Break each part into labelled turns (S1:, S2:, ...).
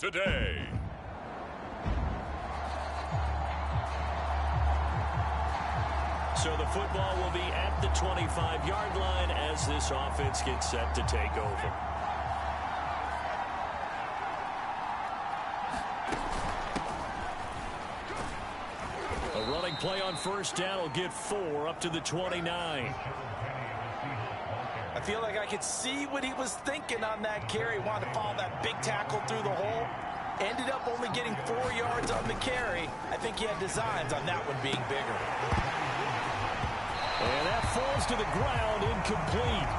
S1: today. So the football will be at the 25-yard line as this offense gets set to take over. A running play on first down will get 4 up to the 29.
S2: I feel like I could see what he was thinking on that carry. Wanted to follow that big tackle through the hole. Ended up only getting 4 yards on the carry. I think he had designs on that one being bigger.
S1: And that falls to the ground, incomplete.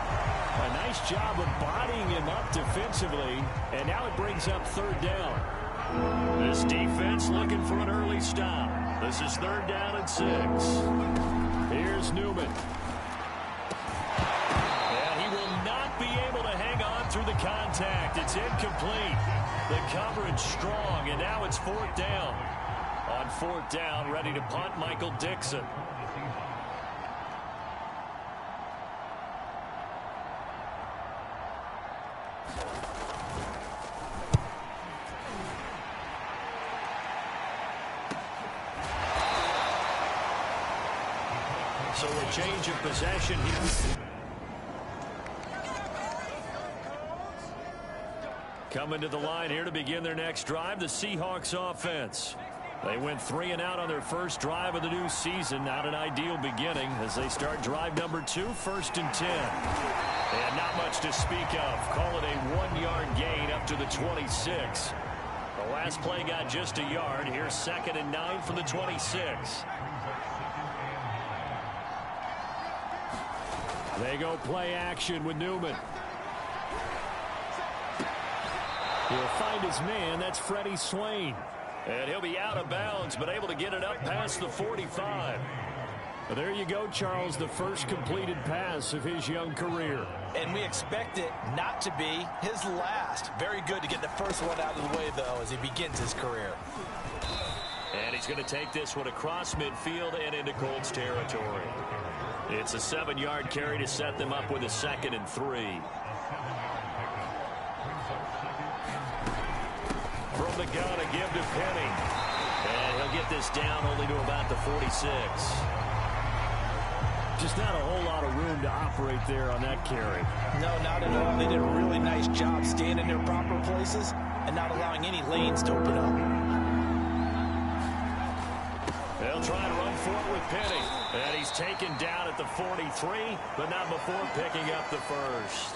S1: A nice job of bodying him up defensively. And now it brings up third down. This defense looking for an early stop. This is third down and 6. Here's Newman. Be able to hang on through the contact. It's incomplete. The coverage strong, and now it's fourth down. On fourth down, ready to punt, Michael Dixon. So a change of possession here. Coming to the line here to begin their next drive, the Seahawks offense. They went 3 and out on their first drive of the new season. Not an ideal beginning as they start drive number 2, first and 10. And not much to speak of. Call it a 1-yard gain up to the 26. The last play got just a yard. Here's second and 9 from the 26. They go play action with Newman. He'll find his man. That's Freddie Swain. And he'll be out of bounds, but able to get it up past the 45. Well, there you go, Charles, the first completed pass of his young career.
S2: And we expect it not to be his last. Very good to get the first one out of the way, though, as he begins his career.
S1: And he's going to take this one across midfield and into Colts territory. It's a 7-yard carry to set them up with a 2nd and 3. From the gun, a give to Penny. And he'll get this down only to about the 46. Just not a whole lot of room to operate there on that carry.
S2: No, not at all. They did a really nice job staying in their proper places and not allowing any lanes to open up.
S1: They'll try and run for it with Penny. And he's taken down at the 43, but not before picking up the first.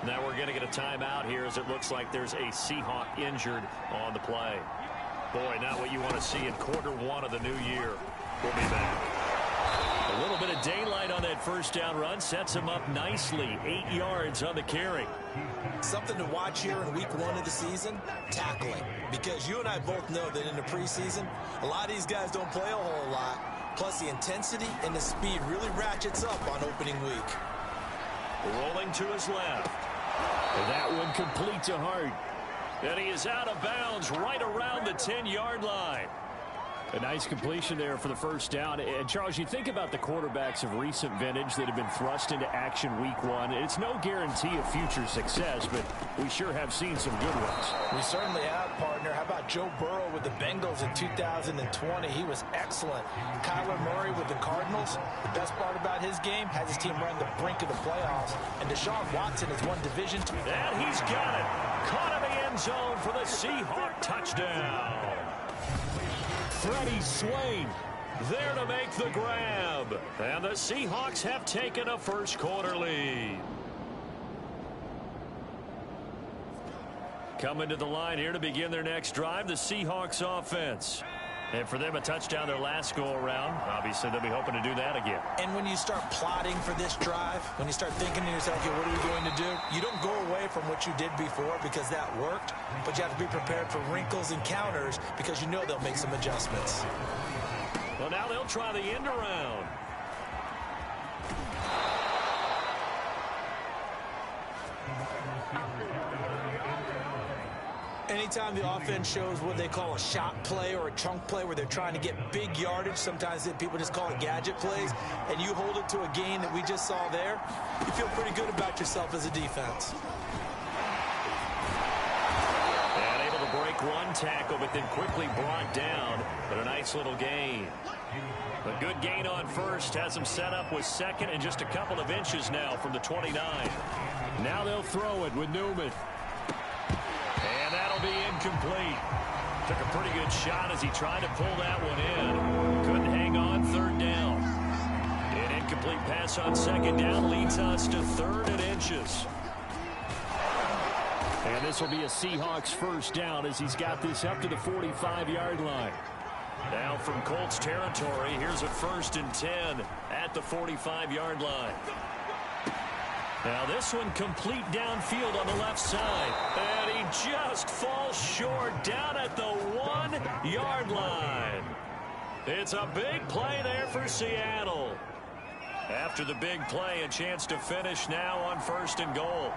S1: Now we're going to get a timeout here as it looks like there's a Seahawk injured on the play. Boy, not what you want to see in quarter 1 of the new year. We'll be back. A little bit of daylight on that first down run sets him up nicely. 8 yards on the carry.
S2: Something to watch here in week 1 of the season, tackling. Because you and I both know that in the preseason, a lot of these guys don't play a whole lot. Plus the intensity and the speed really ratchets up on opening week.
S1: Rolling to his left. And that one complete to Hart. And he is out of bounds right around the 10-yard line. A nice completion there for the first down. And, Charles, you think about the quarterbacks of recent vintage that have been thrust into action week 1. It's no guarantee of future success, but we sure have seen some good ones.
S2: We certainly have, partner. How about Joe Burrow with the Bengals in 2020? He was excellent. Kyler Murray with the Cardinals. The best part about his game, has his team run the brink of the playoffs. And Deshaun Watson has won Division II.
S1: And he's got it. Caught in the end zone for the Seahawk touchdown. Freddie Swain there to make the grab. And the Seahawks have taken a first quarter lead. Coming to the line here to begin their next drive, the Seahawks offense. And for them, a touchdown their last go-around. Obviously, they'll be hoping to do that again.
S2: And when you start plotting for this drive, when you start thinking to yourself, okay, what are we going to do? You don't go away from what you did before because that worked, but you have to be prepared for wrinkles and counters because you know they'll make some adjustments.
S1: Well, now they'll try the end around.
S2: Anytime the offense shows what they call a shot play or a chunk play where they're trying to get big yardage, sometimes people just call it gadget plays, and you hold it to a gain that we just saw there, you feel pretty good about yourself as a defense.
S1: And one tackle, but then quickly brought down. But a nice little gain. A good gain on first has them set up with second and just a couple of inches now from the 29. Now they'll throw it with Newman. And that'll be incomplete. Took a pretty good shot as he tried to pull that one in. Couldn't hang on, third down. An incomplete pass on second down leads us to third and inches. And this will be a Seahawks first down as he's got this up to the 45-yard line. Now from Colts territory, here's a 1st and 10 at the 45-yard line. Now this one complete downfield on the left side. And he just falls short down at the 1-yard line. It's a big play there for Seattle. After the big play, a chance to finish now on 1st and goal.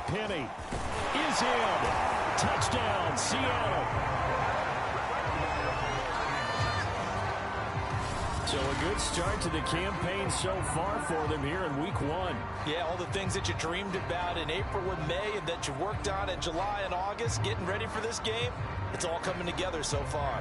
S1: Penny is in. Touchdown, Seattle. So a good start to the campaign so far for them here in week 1.
S2: Yeah, all the things that you dreamed about in April and May and that you worked on in July and August, getting ready for this game, it's all coming together so far.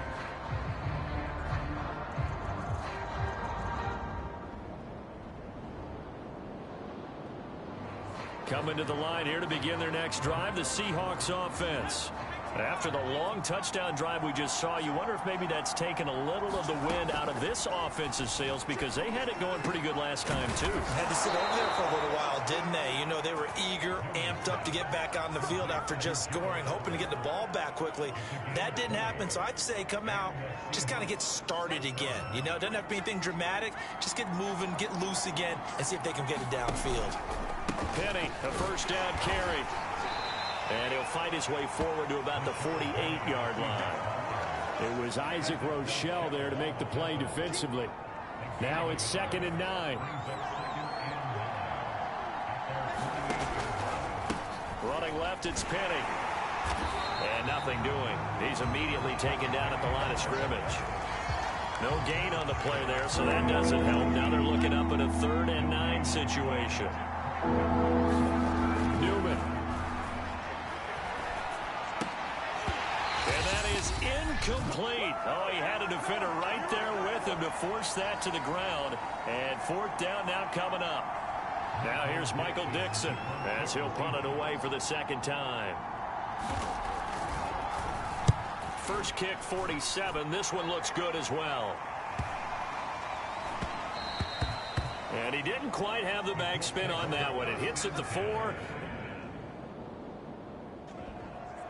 S1: Coming to the line here to begin their next drive, the Seahawks offense. After the long touchdown drive we just saw, you wonder if maybe that's taken a little of the wind out of this offensive sails because they had it going pretty good last time, too.
S2: Had to sit over there for a little while, didn't they? You know, they were eager, amped up to get back on the field after just scoring, hoping to get the ball back quickly. That didn't happen, so I'd say come out, just kind of get started again. You know, it doesn't have to be anything dramatic. Just get moving, get loose again, and see if they can get it downfield.
S1: Penny, a first down carry. And he'll fight his way forward to about the 48-yard line. It was Isaac Rochelle there to make the play defensively. Now it's 2nd and 9. Running left, it's Penny. And nothing doing. He's immediately taken down at the line of scrimmage. No gain on the play there, so that doesn't help. Now they're looking up at a 3rd and 9 situation. Newman. And that is incomplete. Oh, he had a defender right there with him to force that to the ground. And 4th down now coming up. Now here's Michael Dixon as he'll punt it away for the 2nd time. First kick, 47. This one looks good as well. And he didn't quite have the bag spin on that one. It hits at the 4.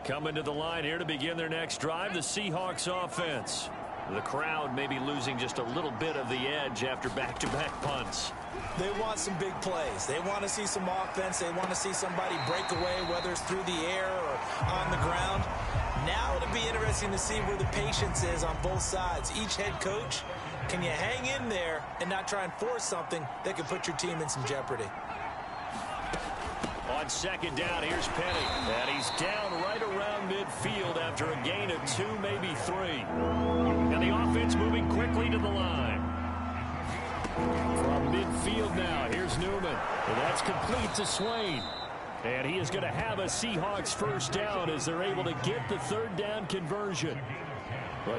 S1: Coming to the line here to begin their next drive, the Seahawks offense. The crowd may be losing just a little bit of the edge after back-to-back punts.
S2: They want some big plays. They want to see some offense. They want to see somebody break away, whether it's through the air or on the ground. Now it'll be interesting to see where the patience is on both sides. Each head coach, can you hang in there and not try and force something that could put your team in some jeopardy?
S1: On 2nd down, here's Penny. And he's down right around midfield after a gain of 2, maybe 3. And the offense moving quickly to the line. From midfield now, here's Newman. And that's complete to Swain. And he is going to have a Seahawks first down as they're able to get the 3rd down conversion.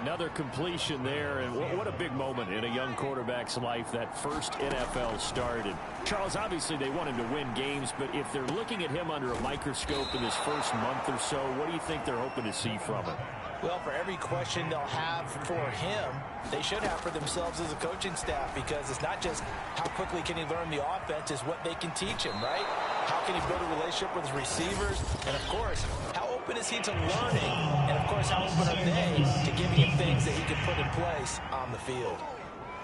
S1: Another completion there, and what a big moment in a young quarterback's life, that first NFL start. And Charles, obviously they want him to win games, but if they're looking at him under a microscope in his first month or so, what do you think they're hoping to see from him?
S2: Well, for every question they'll have for him, they should have for themselves as a coaching staff, because it's not just how quickly can he learn the offense, it's what they can teach him, right? How can he build a relationship with his receivers? And, of course, how open is he to learning? And, of course, how open are they to giving him things that he can put in place on the field?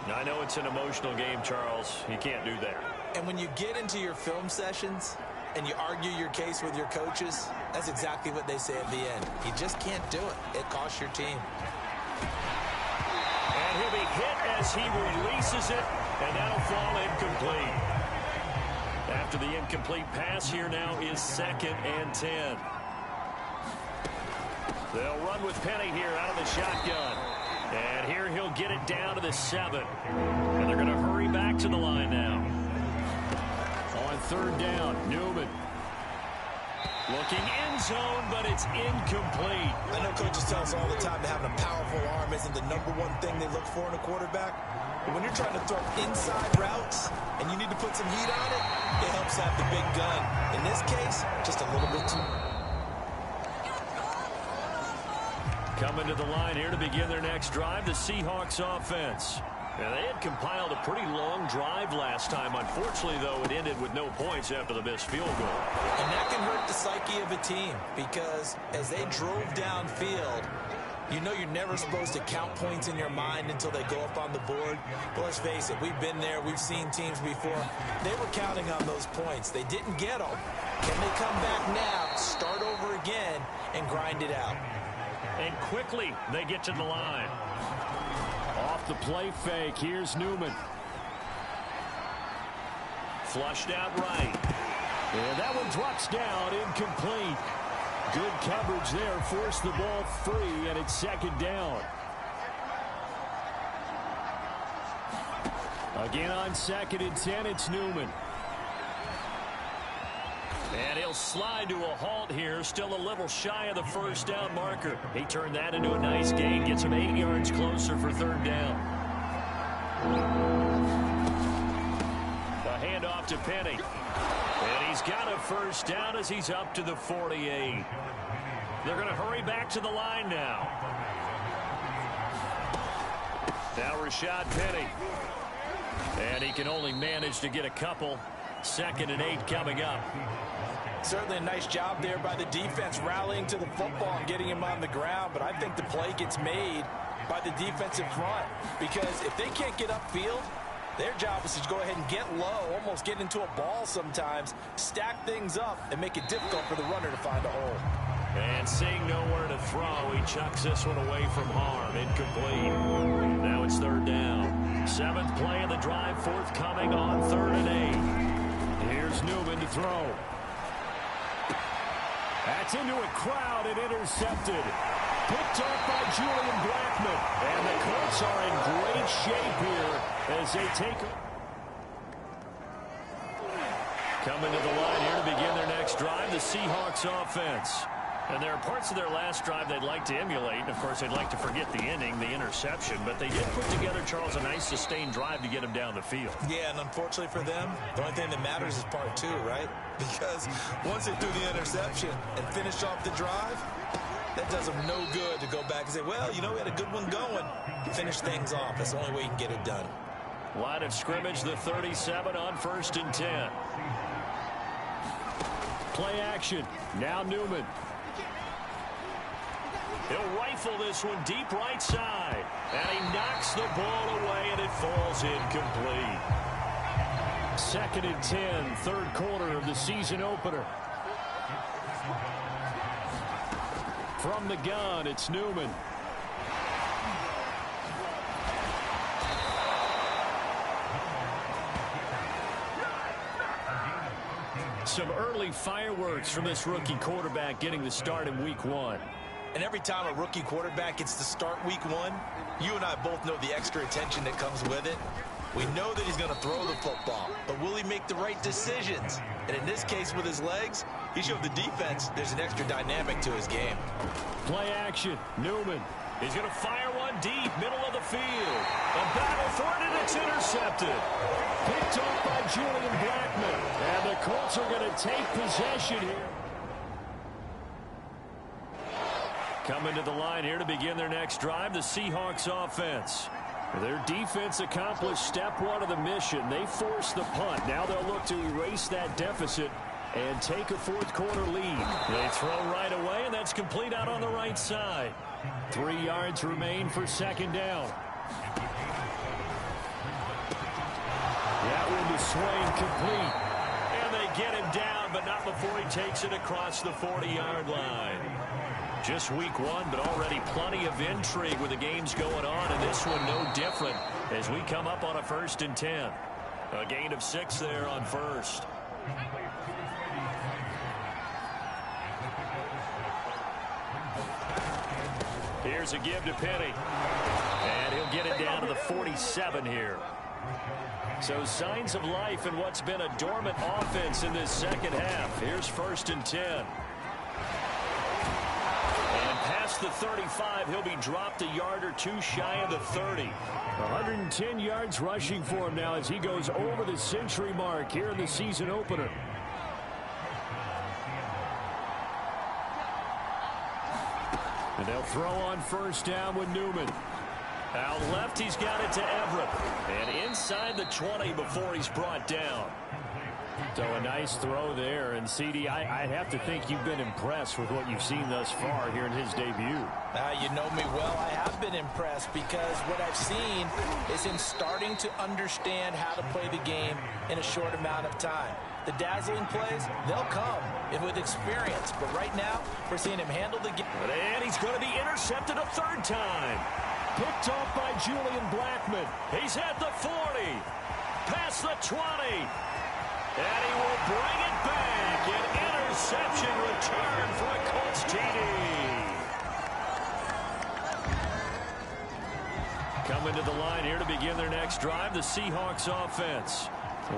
S1: Now, I know it's an emotional game, Charles. You can't do that.
S2: And when you get into your film sessions and you argue your case with your coaches, that's exactly what they say at the end. You just can't do it. It costs your team.
S1: And he'll be hit as he releases it, and that'll fall incomplete. After the incomplete pass, here now is 2nd and 10. They'll run with Penny here out of the shotgun. And here he'll get it down to the 7. And they're going to hurry back to the line now. On third down. Newman. Looking end zone, but it's incomplete.
S2: I know coaches tell us all the time that having a powerful arm isn't the #1 thing they look for in a quarterback. But when you're trying to throw inside routes and you need to put some heat on it, it helps have the big gun. In this case, just a little bit too.
S1: Coming to the line here to begin their next drive, the Seahawks offense. Now, they had compiled a pretty long drive last time. Unfortunately, though, it ended with no points after the missed field goal.
S2: And that can hurt the psyche of a team because as they drove downfield, you know you're never supposed to count points in your mind until they go up on the board. But let's face it, we've been there. We've seen teams before. They were counting on those points. They didn't get them. Can they come back now, start over again, and grind it out?
S1: And quickly, they get to the line. Off the play fake, here's Newman. Flushed out right. And that one drops down, incomplete. Good coverage there, forced the ball free, and it's second down. Again on 2nd and 10, it's Newman. And he'll slide to a halt here, still a little shy of the first down marker. He turned that into a nice gain, gets him 8 yards closer for third down. The handoff to Penny. And he's got a first down as he's up to the 48. They're going to hurry back to the line now. Now Rashad Penny. And he can only manage to get a couple. 2nd and 8 coming up.
S2: Certainly a nice job there by the defense rallying to the football and getting him on the ground, but I think the play gets made by the defensive front because if they can't get upfield, their job is to go ahead and get low, almost get into a ball sometimes, stack things up, and make it difficult for the runner to find a hole.
S1: And seeing nowhere to throw, he chucks this one away from harm. Incomplete. Now it's third down. 7th play of the drive, forthcoming on 3rd and 8. Here's Newman to throw. That's into a crowd and intercepted. Picked up by Julian Blackman. And the Colts are in great shape here as they take it. Coming to the line here to begin their next drive, the Seahawks offense. And there are parts of their last drive they'd like to emulate. And, of course, they'd like to forget the inning, the interception. But they did put together, Charles, a nice sustained drive to get him down the field.
S2: Yeah, and unfortunately for them, the only thing that matters is part 2, right? Because once they threw the interception and finished off the drive, that does them no good to go back and say, well, you know, we had a good one going. Finish things off. That's the only way you can get it done.
S1: Line of scrimmage, the 37 on 1st and 10. Play action. Now Newman. He'll rifle this one deep right side. And he knocks the ball away, and it falls incomplete. 2nd and 10, 3rd quarter of the season opener. From the gun, it's Newman. Some early fireworks from this rookie quarterback getting the start in week 1.
S2: And every time a rookie quarterback gets to start week 1, you and I both know the extra attention that comes with it. We know that he's going to throw the football, but will he make the right decisions? And in this case with his legs, he showed the defense there's an extra dynamic to his game.
S1: Play action. Newman. He's going to fire one deep, middle of the field. A battle for it, and it's intercepted. Picked off by Julian Blackman. And the Colts are going to take possession here. Coming to the line here to begin their next drive, the Seahawks offense. Their defense accomplished step 1 of the mission. They forced the punt. Now they'll look to erase that deficit and take a 4th quarter lead. They throw right away, and that's complete out on the right side. 3 yards remain for 2nd down. That one to swing complete. And they get him down, but not before he takes it across the 40-yard line. Just week 1, but already plenty of intrigue with the games going on, and this one no different as we come up on a 1st and 10. A gain of 6 there on 1st. Here's a give to Penny. And he'll get it down to the 47 here. So signs of life in what's been a dormant offense in this second half. Here's 1st and 10. And past the 35, he'll be dropped a yard or two shy of the 30.
S3: 110 yards rushing for him now as he goes over the century mark here in the season opener. And they'll throw on 1st down with Newman.
S1: Out left, he's got it to Everett. And inside the 20 before he's brought down.
S3: So a nice throw there. And, CD, I have to think you've been impressed with what you've seen thus far here in his debut.
S2: You know me well. I have been impressed because what I've seen is him starting to understand how to play the game in a short amount of time. The dazzling plays, they'll come with experience. But right now, we're seeing him handle the game.
S1: And he's going to be intercepted a 3rd time.
S3: Picked off by Julian Blackmon.
S1: He's at the 40. Past the 20. And he will bring it back. An interception return for a Colts TD. Coming to the line here to begin their next drive, the Seahawks offense.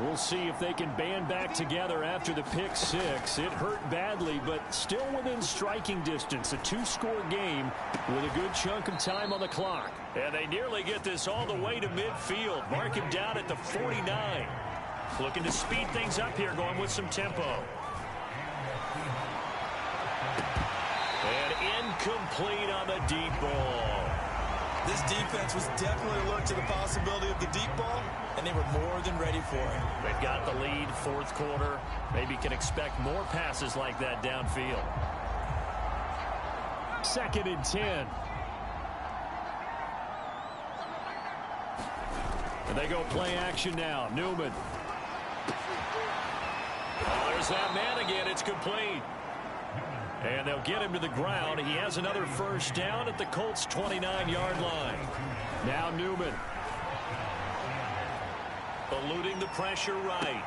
S3: We'll see if they can band back together after the pick 6. It hurt badly, but still within striking distance. A 2-score game with a good chunk of time on the clock.
S1: And they nearly get this all the way to midfield. Mark him down at the 49. Looking to speed things up here, going with some tempo. And incomplete on the deep ball.
S4: This defense was definitely alert to the possibility of the deep ball, and they were more than ready for it.
S1: They've got the lead, 4th quarter. Maybe can expect more passes like that downfield.
S3: 2nd and 10. And they go play action now. Newman.
S1: Oh, there's that man again. It's complete. And they'll get him to the ground. He has another 1st down at the Colts' 29-yard line.
S3: Now Newman.
S1: Eluding the pressure right.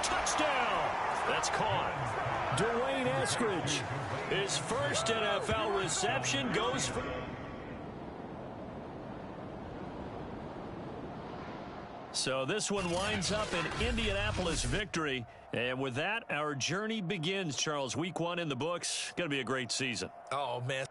S1: Touchdown! That's caught.
S3: Dwayne Eskridge.
S1: His first NFL reception goes for... So this one winds up an Indianapolis victory. And with that, our journey begins, Charles. Week 1 in the books. Going to be a great season.
S2: Oh, man.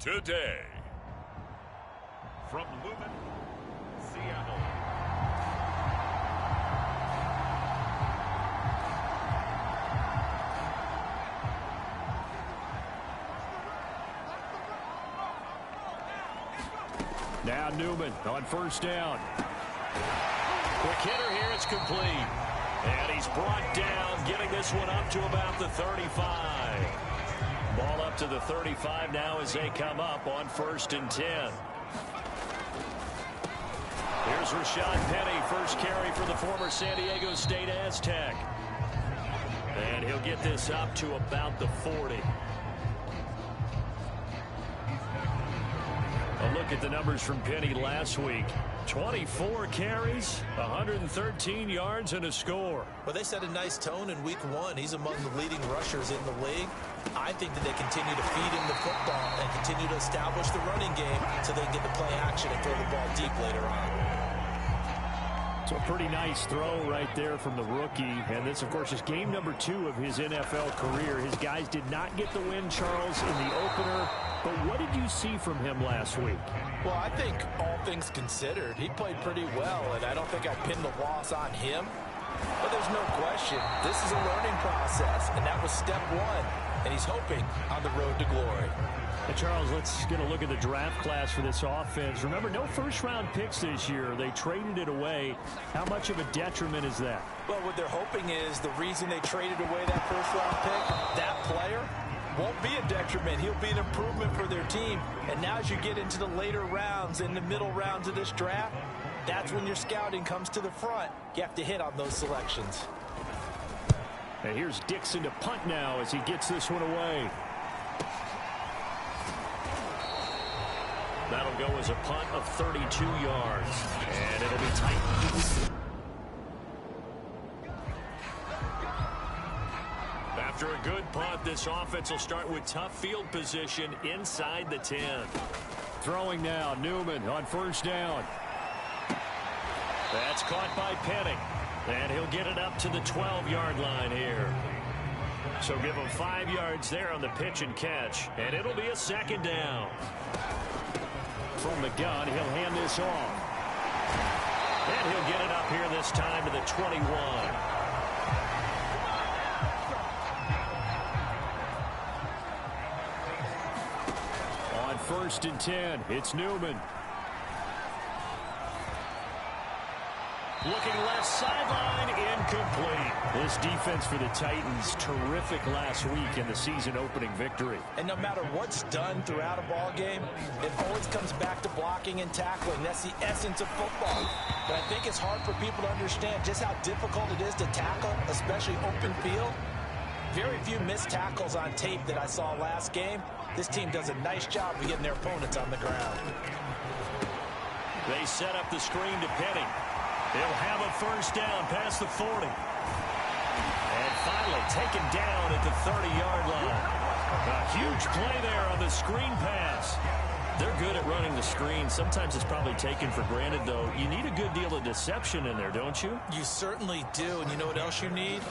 S5: Today, from Lumen, Seattle.
S3: Now Newman on 1st down.
S1: Quick hitter here. It's complete. And he's brought down, getting this one up to about the 35. Ball up to the 35 now as they come up on 1st and 10. Here's Rashad Penny, first carry for the former San Diego State Aztec. And he'll get this up to about the 40. A look at the numbers from Penny last week. 24 carries, 113 yards, and a score.
S2: Well, they set a nice tone in week 1. He's among the leading rushers in the league. I think that they continue to feed him the football and continue to establish the running game so they can get the play action and throw the ball deep later on.
S3: So a pretty nice throw right there from the rookie. And this, of course, is game number 2 of his NFL career. His guys did not get the win, Charles, in the opener. But what did you see from him last week?
S2: Well, I think all things considered, he played pretty well, and I don't think I pinned the loss on him. But there's no question, this is a learning process, and that was step 1. And he's hoping on the road to glory.
S3: And Charles, let's get a look at the draft class for this offense. Remember, no first-round picks this year. They traded it away. How much of a detriment is that?
S2: Well, what they're hoping is the reason they traded away that first-round pick, that player won't be a detriment. He'll be an improvement for their team. And now as you get into the later rounds, in the middle rounds of this draft, that's when your scouting comes to the front. You have to hit on those selections.
S3: And here's Dixon to punt now as he gets this one away.
S1: That'll go as a punt of 32 yards. And it'll be tight. After a good punt, this offense will start with tough field position inside the 10.
S3: Throwing now, Newman on 1st down.
S1: That's caught by Penny. And he'll get it up to the 12-yard line here. So give him 5 yards there on the pitch and catch. And it'll be a 2nd down.
S3: From the gun, he'll hand this off.
S1: And he'll get it up here this time to the 21.
S3: On 1st and 10, it's Newman.
S1: Looking left sideline, incomplete.
S3: This defense for the Titans, terrific last week in the season-opening victory.
S2: And no matter what's done throughout a ball game, it always comes back to blocking and tackling. That's the essence of football. But I think it's hard for people to understand just how difficult it is to tackle, especially open field. Very few missed tackles on tape that I saw last game. This team does a nice job of getting their opponents on the ground.
S1: They set up the screen to Penny. They'll have a 1st down past the 40. And finally taken down at the 30-yard line. A huge play there on the screen pass. They're good at running the screen. Sometimes it's probably taken for granted, though. You need a good deal of deception in there, don't you?
S2: You certainly do. And you know what else you need?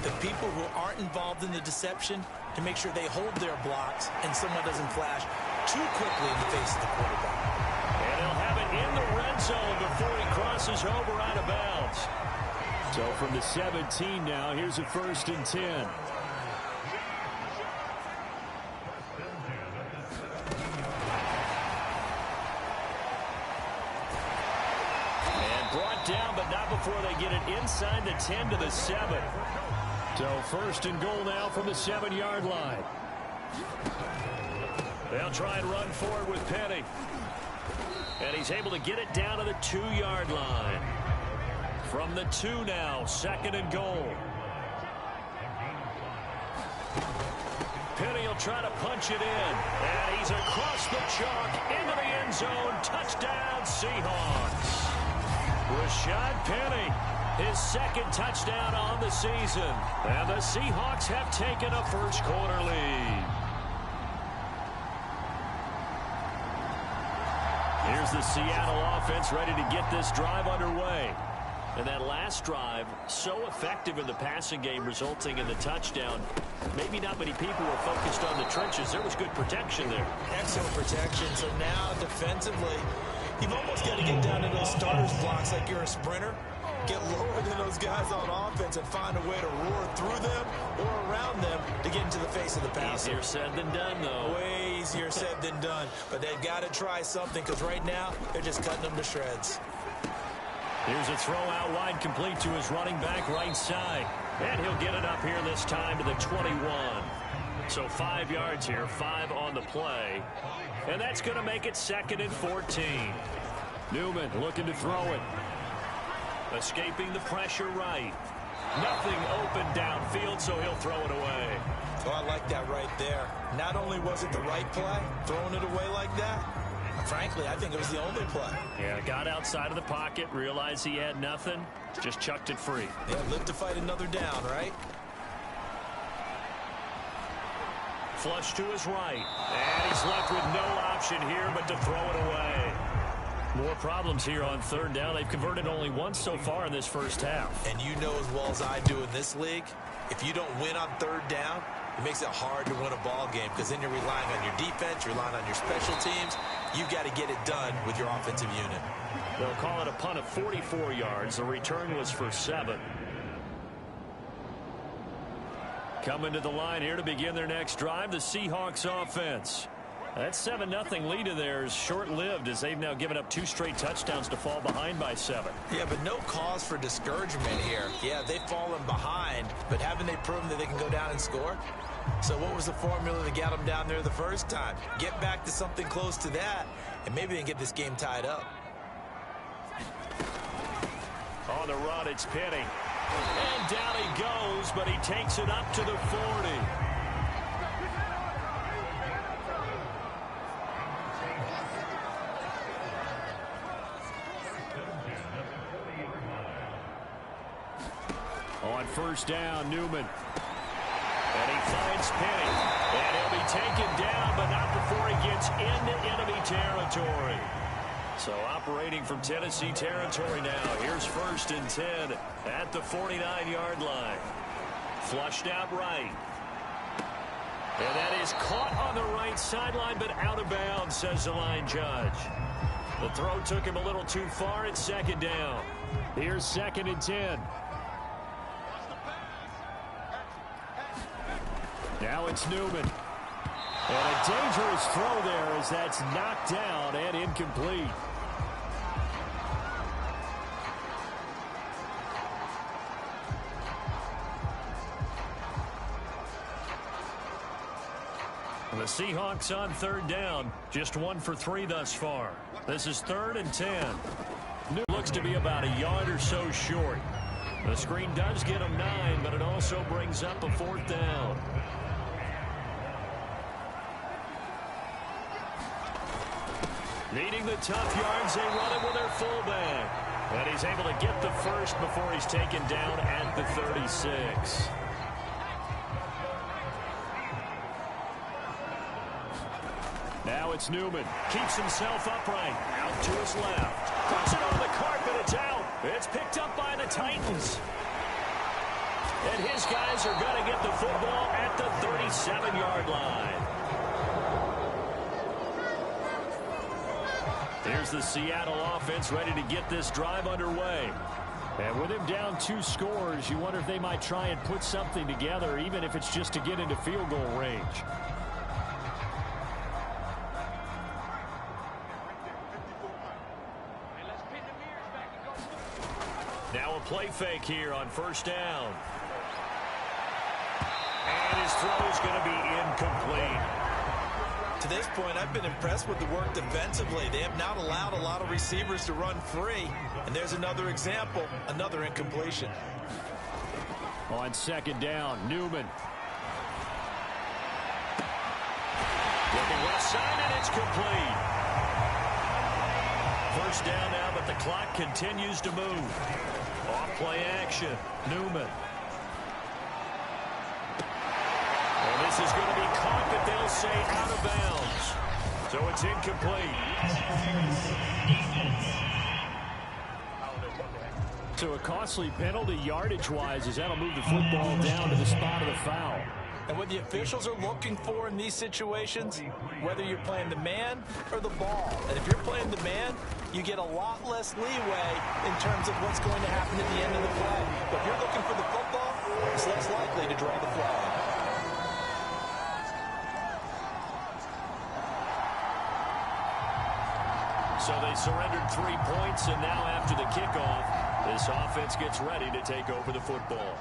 S2: The people who aren't involved in the deception to make sure they hold their blocks and someone doesn't flash too quickly in the face of the quarterback.
S1: And he'll have it in the red zone before he crosses over out of bounds.
S3: So from the 17 now, here's a 1st and 10.
S1: And brought down, but not before they get it inside the 10 to the 7.
S3: So 1st and goal now from the 7-yard line.
S1: They'll try and run forward with Penny. And he's able to get it down to the 2-yard line. From the 2 now, 2nd and goal. Penny will try to punch it in. And he's across the chalk into the end zone. Touchdown, Seahawks. Rashad Penny, his 2nd touchdown on the season. And the Seahawks have taken a first-quarter lead. Here's the Seattle offense ready to get this drive underway. And that last drive, so effective in the passing game, resulting in the touchdown. Maybe not many people were focused on the trenches. There was good protection there.
S2: Excellent protection. So now, defensively, you've almost got to get down to those starters blocks like you're a sprinter. Get lower than those guys on offense and find a way to roar through them or around them to get into the face of the passer.
S1: Easier said than done, though.
S2: Way easier said than done. But they've got to try something because right now they're just cutting them to shreds.
S1: Here's a throw out wide, complete to his running back right side. And he'll get it up here this time to the 21. So 5 yards here, 5 on the play. And that's going to make it 2nd and 14. Newman looking to throw it. Escaping the pressure right. Nothing open downfield, so he'll throw it away.
S2: Oh, I like that right there. Not only was it the right play, throwing it away like that, frankly, I think it was the only play.
S1: Yeah, got outside of the pocket, realized he had nothing, just chucked it free.
S2: Yeah, live to fight another down, right?
S1: Flush to his right. And he's left with no option here but to throw it away. More problems here on 3rd down. They've converted only once so far in this first half.
S2: And you know as well as I do in this league, if you don't win on 3rd down, it makes it hard to win a ball game because then you're relying on your defense, you're relying on your special teams. You've got to get it done with your offensive unit.
S1: They'll call it a punt of 44 yards. The return was for 7. Coming to the line here to begin their next drive, the Seahawks offense. That 7-0 lead of theirs short-lived as they've now given up 2 straight touchdowns to fall behind by 7.
S2: Yeah, but no cause for discouragement here. Yeah, they've fallen behind, but haven't they proven that they can go down and score? So what was the formula that got them down there the first time? Get back to something close to that, and maybe they can get this game tied up.
S1: On the run, it's Penny. And down he goes, but he takes it up to the 40. On 1st down, Newman. And he finds Penny. And he'll be taken down, but not before he gets into enemy territory. So operating from Tennessee territory now. Here's 1st and 10 at the 49-yard line. Flushed out right. And that is caught on the right sideline, but out of bounds, says the line judge. The throw took him a little too far. It's 2nd down. Here's 2nd and 10. Now it's Newman. And a dangerous throw there as that's knocked down and incomplete. The Seahawks on 3rd down. Just 1 for 3 thus far. This is 3rd and 10. Newman looks to be about a yard or so short. The screen does get him 9, but it also brings up a 4th down. Needing the tough yards, they run it with their fullback. And he's able to get the first before he's taken down at the 36. Now it's Newman. Keeps himself upright. Out to his left. Puts it on the carpet. It's out. It's picked up by the Titans. And his guys are going to get the football at the 37-yard line. Here's the Seattle offense ready to get this drive underway. And with him down 2 scores, you wonder if they might try and put something together, even if it's just to get into field goal range. Now a play fake here on 1st down. And his throw is going to be incomplete.
S2: To this point, I've been impressed with the work defensively. They have not allowed a lot of receivers to run free. And there's another example, another incompletion.
S3: On 2nd down, Newman.
S1: Looking left side, and it's complete. 1st down now, but the clock continues to move. Off play action, Newman. And this is going to be caught, but they'll say out of bounds. So it's incomplete.
S3: So a costly penalty yardage-wise as that'll move the football down to the spot of the foul.
S2: And what the officials are looking for in these situations, whether you're playing the man or the ball. And if you're playing the man, you get a lot less leeway in terms of what's going to happen at the end of the play. But if you're looking for the football, it's less likely to draw the flag.
S1: So they surrendered 3 points, and now after the kickoff, this offense gets ready to take over the football.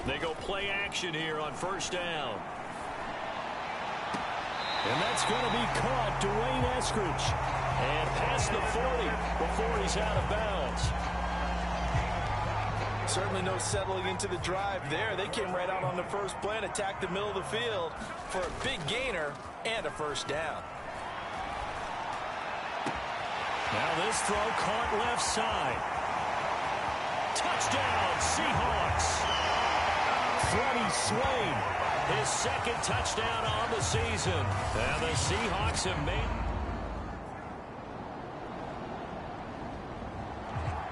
S1: They go play action here on first down.
S3: And that's going to be caught. Dwayne Eskridge.
S1: And past the 40 before he's out of bounds.
S2: Certainly no settling into the drive there. They came right out on the first play and attacked the middle of the field for a big gainer and a first down.
S3: Now this throw caught left side.
S1: Touchdown, Seahawks.
S3: Freddie Swain.
S1: His second touchdown on the season. And the Seahawks have made...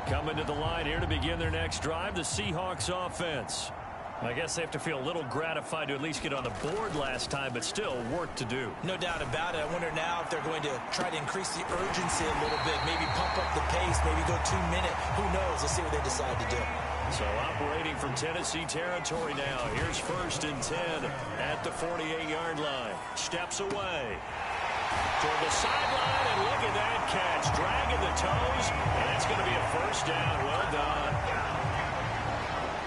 S1: Coming to the line here to begin their next drive, the Seahawks offense. I guess they have to feel a little gratified to at least get on the board last time, but still work to do.
S2: No doubt about it. I wonder now if they're going to try to increase the urgency a little bit, maybe pump up the pace, maybe go 2 minute. Who knows? Let's see what they decide to do.
S1: So operating from Tennessee territory now. Here's 1st and 10 at the 48-yard line. Steps away toward the sideline, and look at that catch. Dragging the toes, and it's going to be a first down. Well done.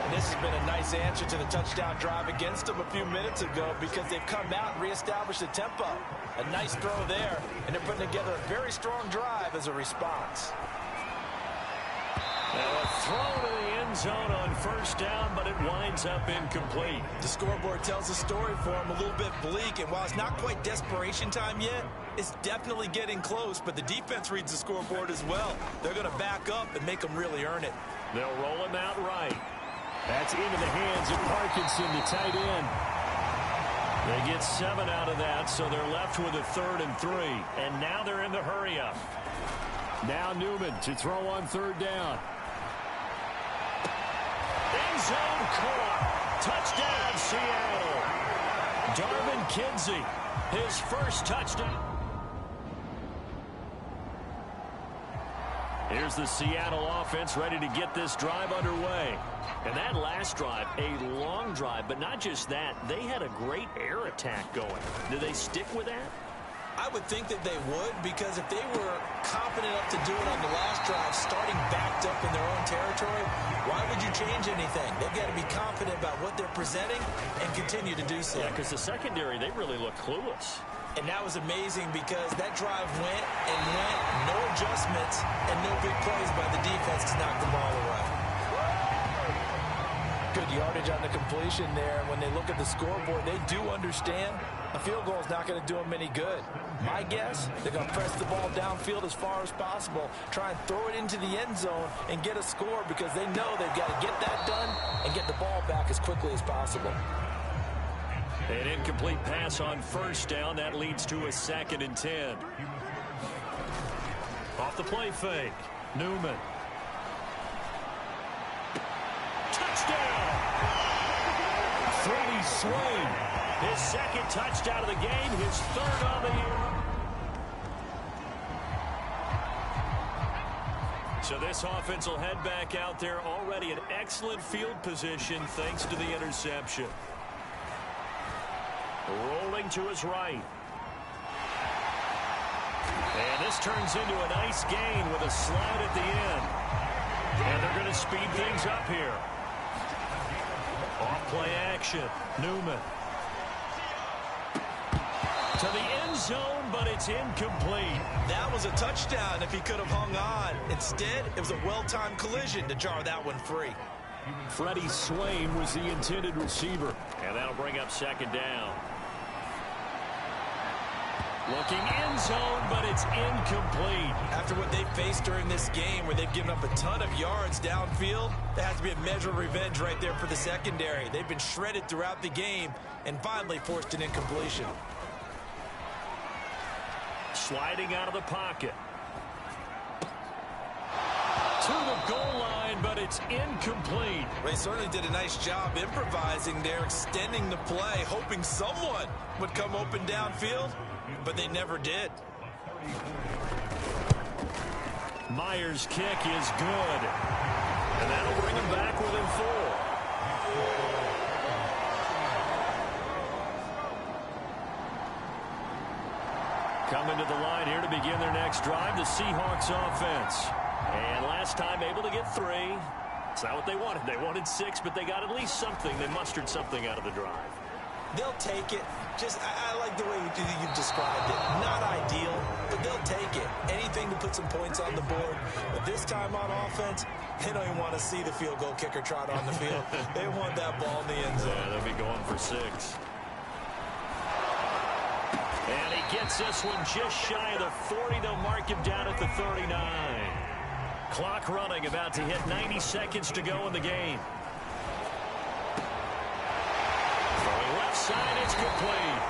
S2: And this has been a nice answer to the touchdown drive against them a few minutes ago because they've come out and reestablished the tempo. A nice throw there, and they're putting together a very strong drive as a response.
S1: Now a throw to the end zone on first down, but it winds up incomplete.
S2: The scoreboard tells a story for them, a little bit bleak, and while it's not quite desperation time yet, it's definitely getting close, but the defense reads the scoreboard as well. They're going to back up and make them really earn it.
S1: They'll roll him out right.
S3: That's into the hands of Parkinson, the tight end.
S1: They get 7 out of that, so they're left with a 3rd and 3, and now they're in the hurry-up.
S3: Now Newman to throw on 3rd down.
S1: End zone caught. Touchdown, Seattle. Darvin Kinsey, his first touchdown. Here's the Seattle offense ready to get this drive underway. And that last drive, a long drive, but not just that. They had a great air attack going. Do they stick with that?
S2: I would think that they would, because if they were confident enough to do it on the last drive, starting backed up in their own territory, why would you change anything? They've got to be confident about what they're presenting and continue to do so.
S1: Yeah, because the secondary, they really look clueless.
S2: And that was amazing because that drive went and went, no adjustments, and no big plays by the defense to knock the ball away. Good yardage on the completion there. When they look at the scoreboard, they do understand a field goal is not going to do them any good. My guess, they're going to press the ball downfield as far as possible, try and throw it into the end zone and get a score because they know they've got to get that done and get the ball back as quickly as possible.
S1: An incomplete pass on first down. That leads to a 2nd and 10. Off the play fake. Newman. Touchdown!
S3: Freddie Swain.
S1: His second touchdown of the game, his 3rd on the year. So this offense will head back out there already in excellent field position thanks to the interception. Rolling to his right. And this turns into a nice gain with a slide at the end. And they're going to speed things up here. Off play action. Newman. To the end zone, but it's incomplete.
S2: That was a touchdown if he could have hung on. Instead, it was a well-timed collision to jar that one free.
S3: Freddie Swain was the intended receiver.
S1: And that'll bring up 2nd down. Looking end zone, but it's incomplete.
S2: After what they faced during this game where they've given up a ton of yards downfield, there has to be a measure of revenge right there for the secondary. They've been shredded throughout the game and finally forced an incompletion.
S1: Sliding out of the pocket. To the goal line, but it's incomplete.
S2: They certainly did a nice job improvising there, extending the play, hoping someone would come open downfield, but they never did.
S1: Myers' kick is good. And that'll bring him back within 4. Coming to the line here to begin their next drive, the Seahawks offense. And last time able to get 3. It's not what they wanted. They wanted 6, but they got at least something. They mustered something out of the drive.
S2: They'll take it. I like the way you described it. Not ideal, but they'll take it. Anything to put some points on the board. But this time on offense, they don't even want to see the field goal kicker trot on the field. They want that ball in the end zone.
S1: Yeah, they'll be going for 6. And he gets this one just shy of the 40. They'll mark him down at the 39. Clock running, about to hit 90 seconds to go in the game. Throwing left side, it's complete.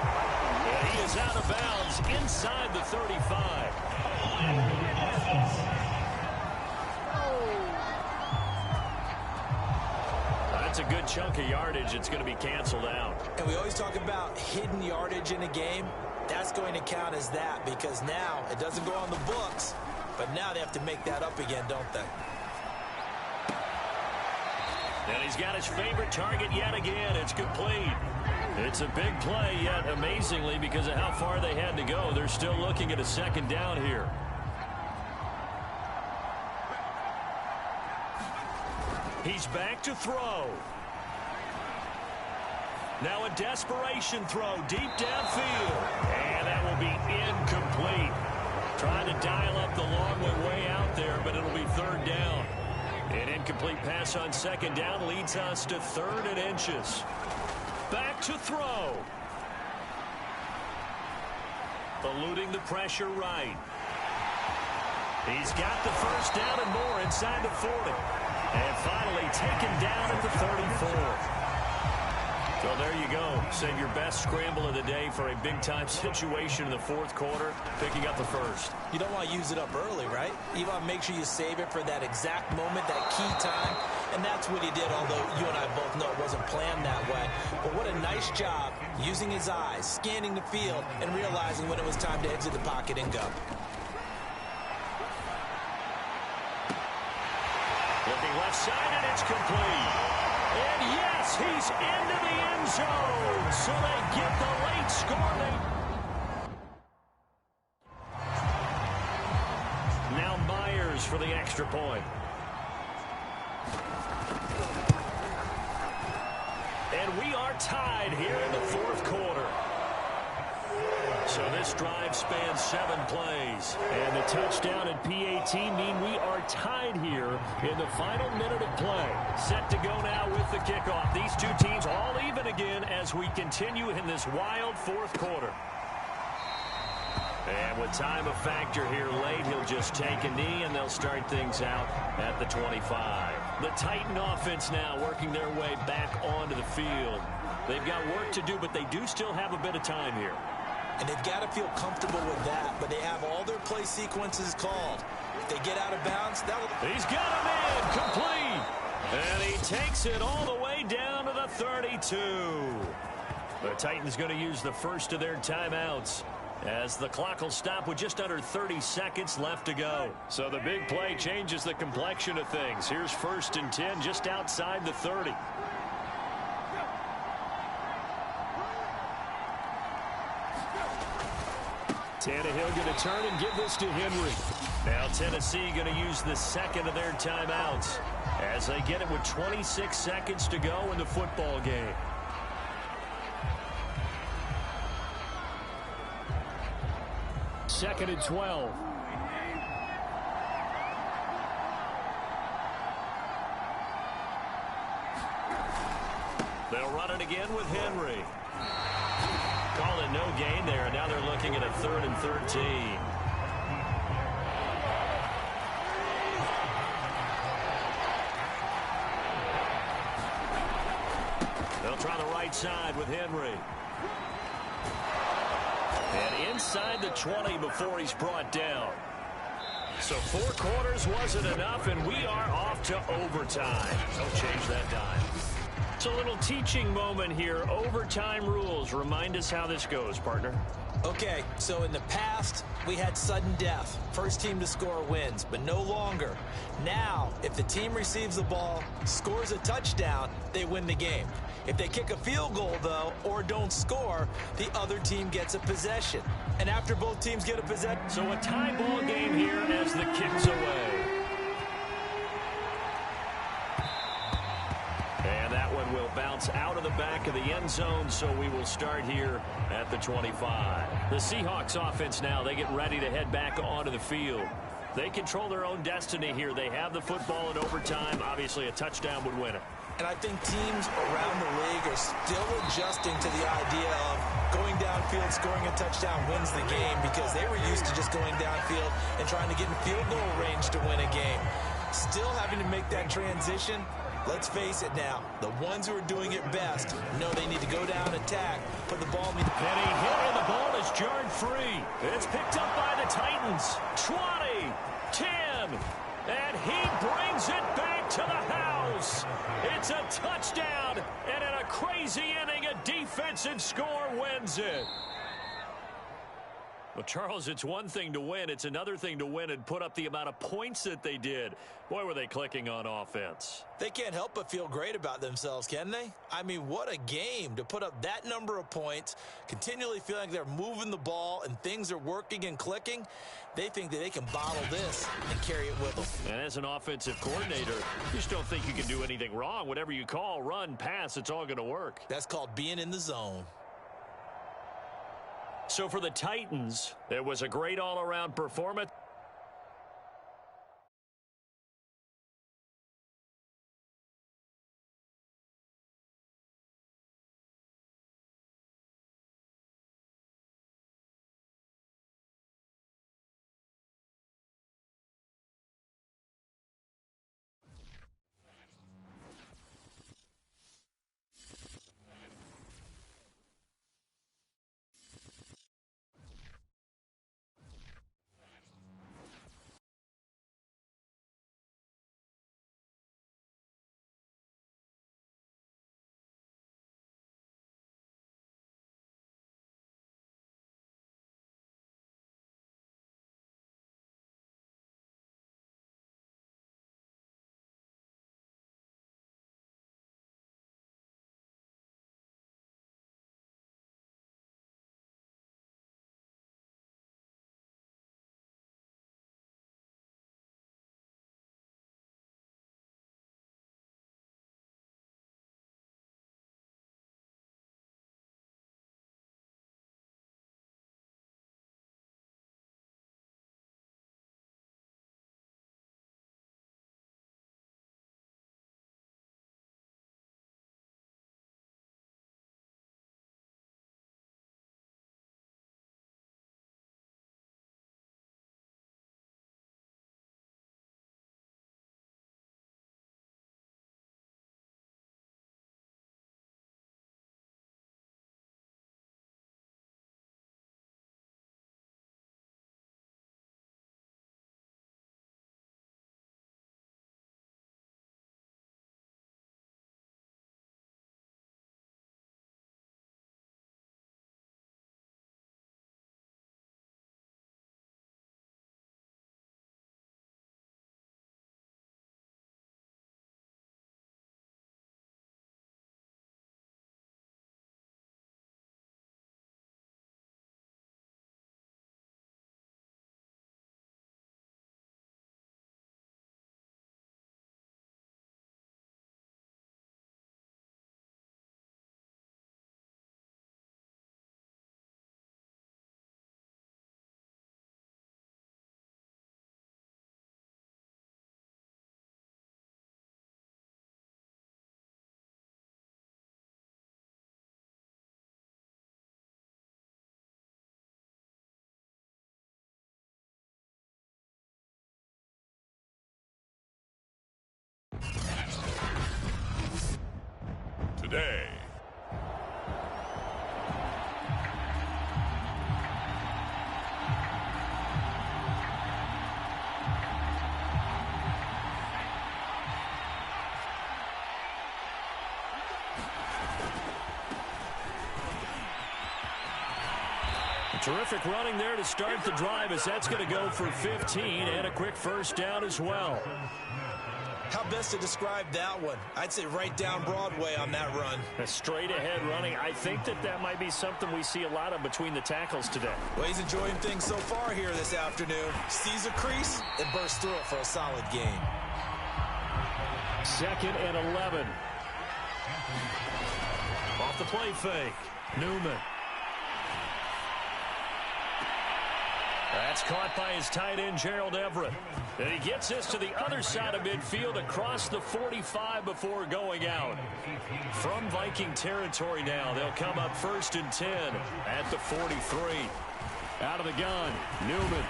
S1: And he is out of bounds inside the 35. That's a good chunk of yardage. It's going to be canceled out.
S2: And we always talk about hidden yardage in a game. That's going to count as that because now it doesn't go on the books, but now they have to make that up again, don't they?
S1: And he's got his favorite target yet again. It's complete. It's a big play, yet amazingly, because of how far they had to go, they're still looking at a second down here. He's back to throw. Now a desperation throw deep downfield. And that will be incomplete. Trying to dial up the long way out there, but it'll be 3rd down. An incomplete pass on 2nd down leads us to 3rd and inches. Back to throw. Eluding the pressure right. He's got the 1st down and more inside the 40. And finally taken down at the 34. So there you go. Save your best scramble of the day for a big-time situation in the 4th quarter, picking up the 1st.
S2: You don't want to use it up early, right? You want to make sure you save it for that exact moment, that key time. And that's what he did, although you and I both know it wasn't planned that way. But what a nice job using his eyes, scanning the field, and realizing when it was time to exit the pocket and go.
S1: Looking left side, and it's complete. And yes, he's into the end zone. So they get the late score. Now Myers for the extra point. And we are tied here in the 4th quarter. So this drive spans 7 plays.
S3: And the touchdown and PAT mean we are tied here in the final minute of play.
S1: Set to go now with the kickoff. These two teams all even again as we continue in this wild 4th quarter. And with time a factor here late, he'll just take a knee and they'll start things out at the 25. The Titan offense now working their way back onto the field. They've got work to do, but they do still have a bit of time here.
S2: And they've got to feel comfortable with that, but they have all their play sequences called. If they get out of bounds,
S1: he's got him in, complete. And he takes it all the way down to the 32. The Titans going to use the first of their timeouts as the clock will stop with just under 30 seconds left to go.
S3: So the big play changes the complexion of things. Here's 1st and 10 just outside the 30. Tannehill going to turn and give this to Henry.
S1: Now Tennessee going to use the 2nd of their timeouts as they get it with 26 seconds to go in the football game.
S3: Second and 12.
S1: They'll run it again with Henry. Call it no gain there, and now they're looking at a 3rd and 13. They'll try the right side with Henry. And inside the 20 before he's brought down. So 4 quarters wasn't enough, and we are off to overtime. Don't change that dime.
S3: It's a little teaching moment here. Overtime rules. Remind us how this goes, partner.
S2: Okay, so in the past, we had sudden death. First team to score wins, but no longer. Now, if the team receives the ball, scores a touchdown, they win the game. If they kick a field goal, though, or don't score, the other team gets a possession. And after both teams get a possession...
S3: So a tie ball game here as the kick's away. And that one will bounce out of the back of the end zone, so we will start here at the 25. The Seahawks offense now, they get ready to head back onto the field. They control their own destiny here. They have the football in overtime. Obviously, a touchdown would win it.
S2: And I think teams around the league are still adjusting to the idea of going downfield, scoring a touchdown wins the game, because they were used to just going downfield and trying to get in field goal range to win a game. Still having to make that transition. Let's face it now, the ones who are doing it best know they need to go down, attack, put the ball in the...
S3: And he hit, and the ball is jarred free. It's picked up by the Titans. 20, 10, and he brings it back to the house. It's a touchdown, and in a crazy inning, a defensive score wins it. Well, Charles, it's one thing to win. It's another thing to win and put up the amount of points that they did. Boy, were they clicking on offense.
S2: They can't help but feel great about themselves, can they? I mean, what a game to put up that number of points, continually feeling like they're moving the ball and things are working and clicking. They think that they can bottle this and carry it with them.
S3: And as an offensive coordinator, you just don't think you can do anything wrong. Whatever you call, run, pass, it's all going to work.
S2: That's called being in the zone.
S3: So for the Titans, it was a great all-around performance.
S5: Today.
S3: Terrific running there to start the drive, as that's going to go for 15 and a quick first down as well.
S4: How best to describe that one? I'd say right down Broadway on that run.
S3: A straight-ahead running. I think that might be something we see a lot of between the tackles today.
S4: Well, he's enjoying things so far here this afternoon. Sees a crease and bursts through it for a solid gain.
S3: 2nd and 11. Off the play fake. Newman. That's caught by his tight end, Gerald Everett. And he gets this to the other side of midfield across the 45 before going out. From Viking territory now, they'll come up 1st and 10 at the 43. Out of the gun, Newman.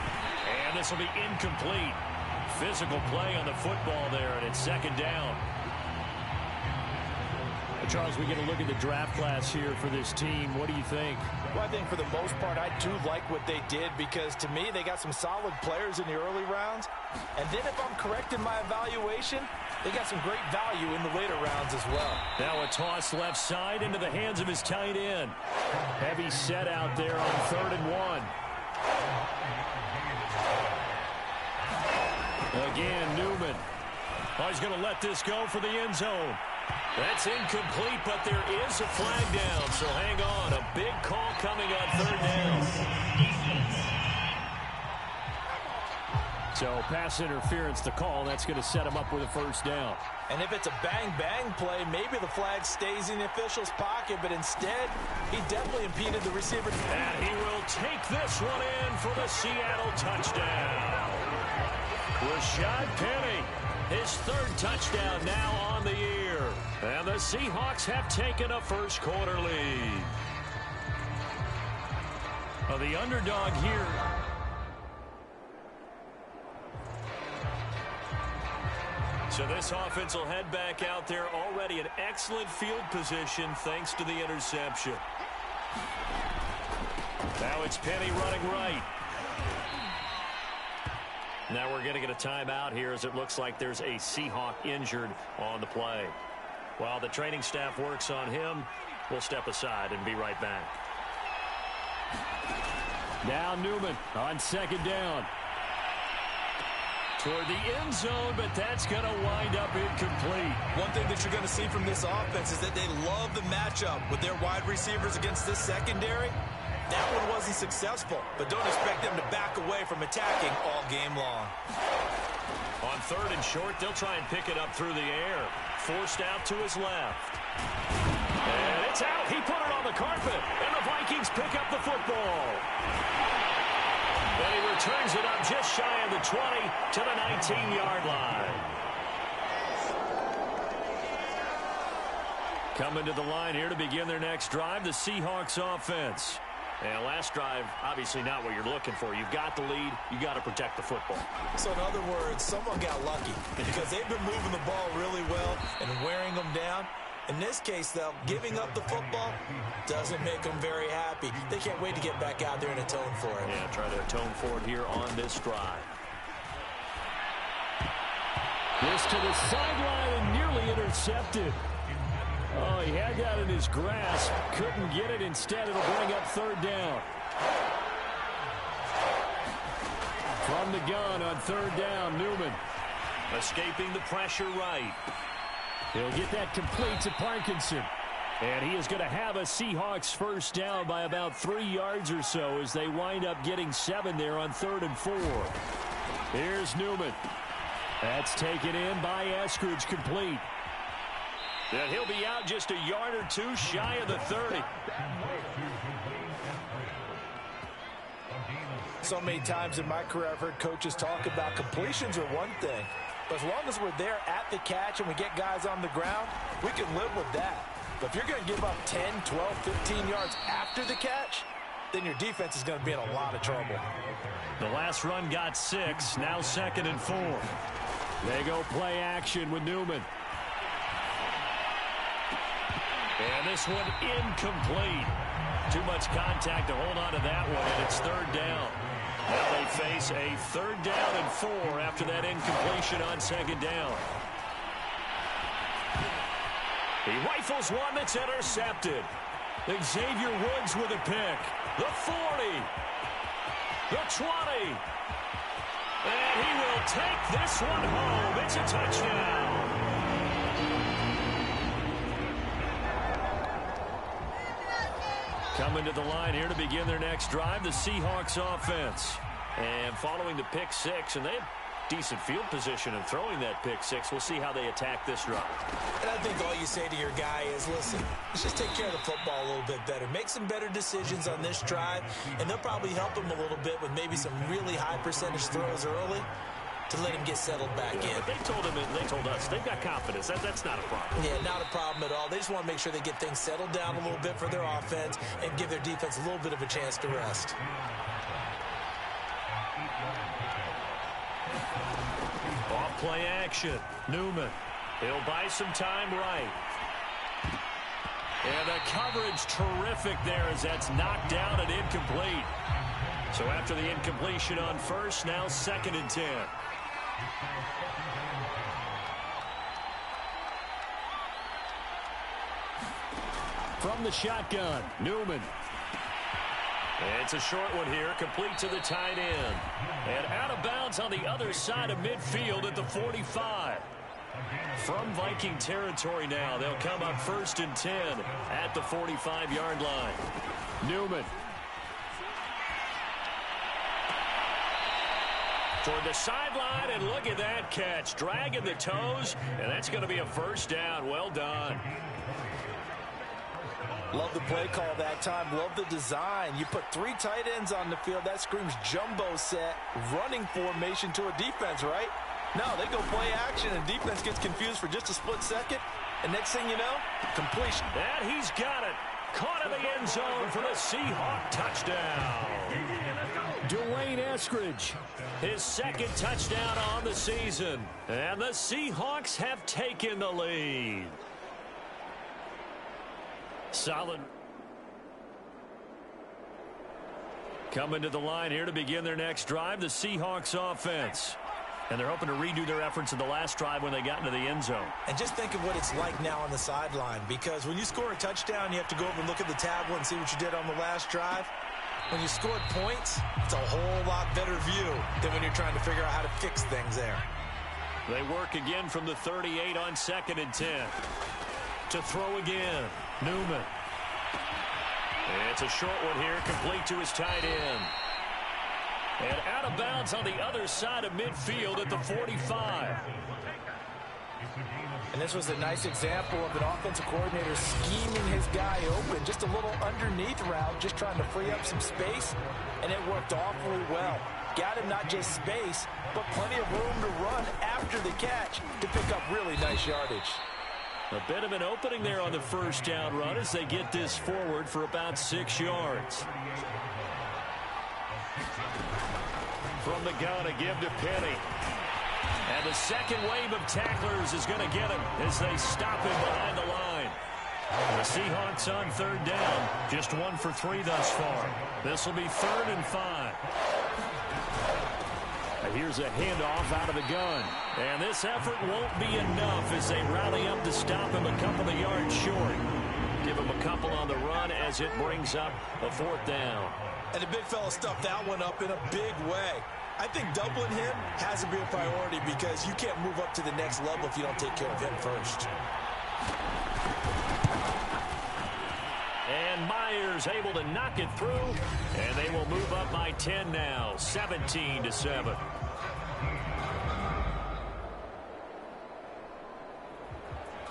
S3: And this will be incomplete. Physical play on the football there, and it's 2nd down. Charles, we get a look at the draft class here for this team. What do you think?
S2: Well, I think for the most part, I do like what they did, because to me, they got some solid players in the early rounds. And then if I'm correct in my evaluation, they got some great value in the later rounds as well.
S3: Now a toss left side into the hands of his tight end. Heavy set out there on 3rd and 1. Again, Newman. Oh, he's going to let this go for the end zone. That's incomplete, but there is a flag down, so hang on. A big call coming on 3rd down. So pass interference, the call. That's going to set him up with a first down.
S2: And if it's a bang-bang play, maybe the flag stays in the official's pocket, but instead, he definitely impeded the receiver.
S3: And he will take this one in for the Seattle touchdown. Rashad Penny, his 3rd touchdown now on the year. And the Seahawks have taken a first quarter lead. Well, the underdog here. So this offense will head back out there, already in excellent field position thanks to the interception. Now it's Penny running right. Now we're going to get a timeout here, as it looks like there's a Seahawk injured on the play. While the training staff works on him, we'll step aside and be right back. Now Newman on 2nd down. Toward the end zone, but that's going to wind up incomplete.
S4: One thing that you're going to see from this offense is that they love the matchup with their wide receivers against this secondary. That one wasn't successful, but don't expect them to back away from attacking all game long.
S3: On 3rd and short, they'll try and pick it up through the air. Forced out to his left. And it's out. He put it on the carpet, and the Vikings pick up the football. And he returns it up just shy of the 20 to the 19-yard line. Coming to the line here to begin their next drive, the Seahawks offense. And last drive, obviously not what you're looking for. You've got the lead. You got to protect the football.
S4: So in other words, someone got lucky, because they've been moving the ball really well and wearing them down. In this case, though, giving up the football doesn't make them very happy. They can't wait to get back out there and atone for it.
S3: Yeah, try to atone for it here on this drive. This to the sideline and nearly intercepted. Oh, he had that in his grasp. Couldn't get it. Instead, it'll bring up 3rd down. From the gun on 3rd down, Newman. Escaping the pressure right. He'll get that complete to Parkinson. And he is going to have a Seahawks first down by about 3 yards or so, as they wind up getting 7 there on 3rd and 4. Here's Newman. That's taken in by Eskridge, complete. And he'll be out just a yard or two shy of the 30.
S2: So many times in my career, I've heard coaches talk about completions are one thing. But as long as we're there at the catch and we get guys on the ground, we can live with that. But if you're going to give up 10, 12, 15 yards after the catch, then your defense is going to be in a lot of trouble.
S3: The last run got 6. Now 2nd and 4. They go play action with Newman. And this one incomplete. Too much contact to hold on to that one, and it's 3rd down. Now they face a 3rd down and 4 after that incompletion on 2nd down. He rifles one that's intercepted.
S1: Xavier Woods with a pick. The 40. The 20. And he will take this one home. It's a touchdown. Coming to the line here to begin their next drive, the Seahawks offense. And following the pick six, and they have decent field position in throwing that pick six. We'll see how they attack this drive.
S4: And I think all you say to your guy is, listen, let's just take care of the football a little bit better. Make some better decisions on this drive, and they'll probably help him a little bit with maybe some really high percentage throws early to let him get settled back in.
S1: But they told him, and they told us, they've got confidence. That's not a problem.
S4: Yeah, not a problem at all. They just want to make sure they get things settled down a little bit for their offense and give their defense a little bit of a chance to rest.
S1: Off play action. Newman. He'll buy some time right. And the coverage terrific there as that's knocked down and incomplete. So after the incompletion on first, now 2nd and 10. From the shotgun, Newman. It's a short one here, complete to the tight end. And out of bounds on the other side of midfield at the 45. From Viking territory now, they'll come up 1st and 10 at the 45-yard line. Newman. Toward the sideline, and look at that catch. Dragging the toes, and that's going to be a first down. Well done.
S2: Love the play call that time. Love the design. You put 3 tight ends on the field. That screams jumbo set, running formation to a defense, right? No, they go play action, and defense gets confused for just a split second. And next thing you know, completion.
S1: And he's got it. Caught in the end zone for the Seahawk touchdown. Dwayne Eskridge, his 2nd touchdown on the season. And the Seahawks have taken the lead. Solid. Coming to the line here to begin their next drive, the Seahawks offense. And they're hoping to redo their efforts in the last drive when they got into the end zone.
S4: And just think of what it's like now on the sideline, because when you score a touchdown, you have to go over and look at the tablet and see what you did on the last drive. When you scored points, it's a whole lot better view than when you're trying to figure out how to fix things there.
S1: They work again from the 38 on 2nd and 10. To throw again, Newman. It's a short one here, complete to his tight end. And out of bounds on the other side of midfield at the 45.
S2: And this was a nice example of an offensive coordinator scheming his guy open. Just a little underneath route, just trying to free up some space. And it worked awfully well. Got him not just space, but plenty of room to run after the catch to pick up really nice yardage.
S1: A bit of an opening there on the first down run as they get this forward for about 6 yards. From the gun, a give to Penny. And the second wave of tacklers is going to get him as they stop him behind the line. The Seahawks on 3rd down, just 1 for 3 thus far. This will be 3rd and 5. Here's a handoff out of the gun. And this effort won't be enough as they rally up to stop him a couple of yards short. Give him a couple on the run as it brings up a 4th down.
S4: And the big fella stuffed that one up in a big way. I think doubling him has to be a priority because you can't move up to the next level if you don't take care of him first.
S1: And Myers able to knock it through, and they will move up by 10 now, 17-7.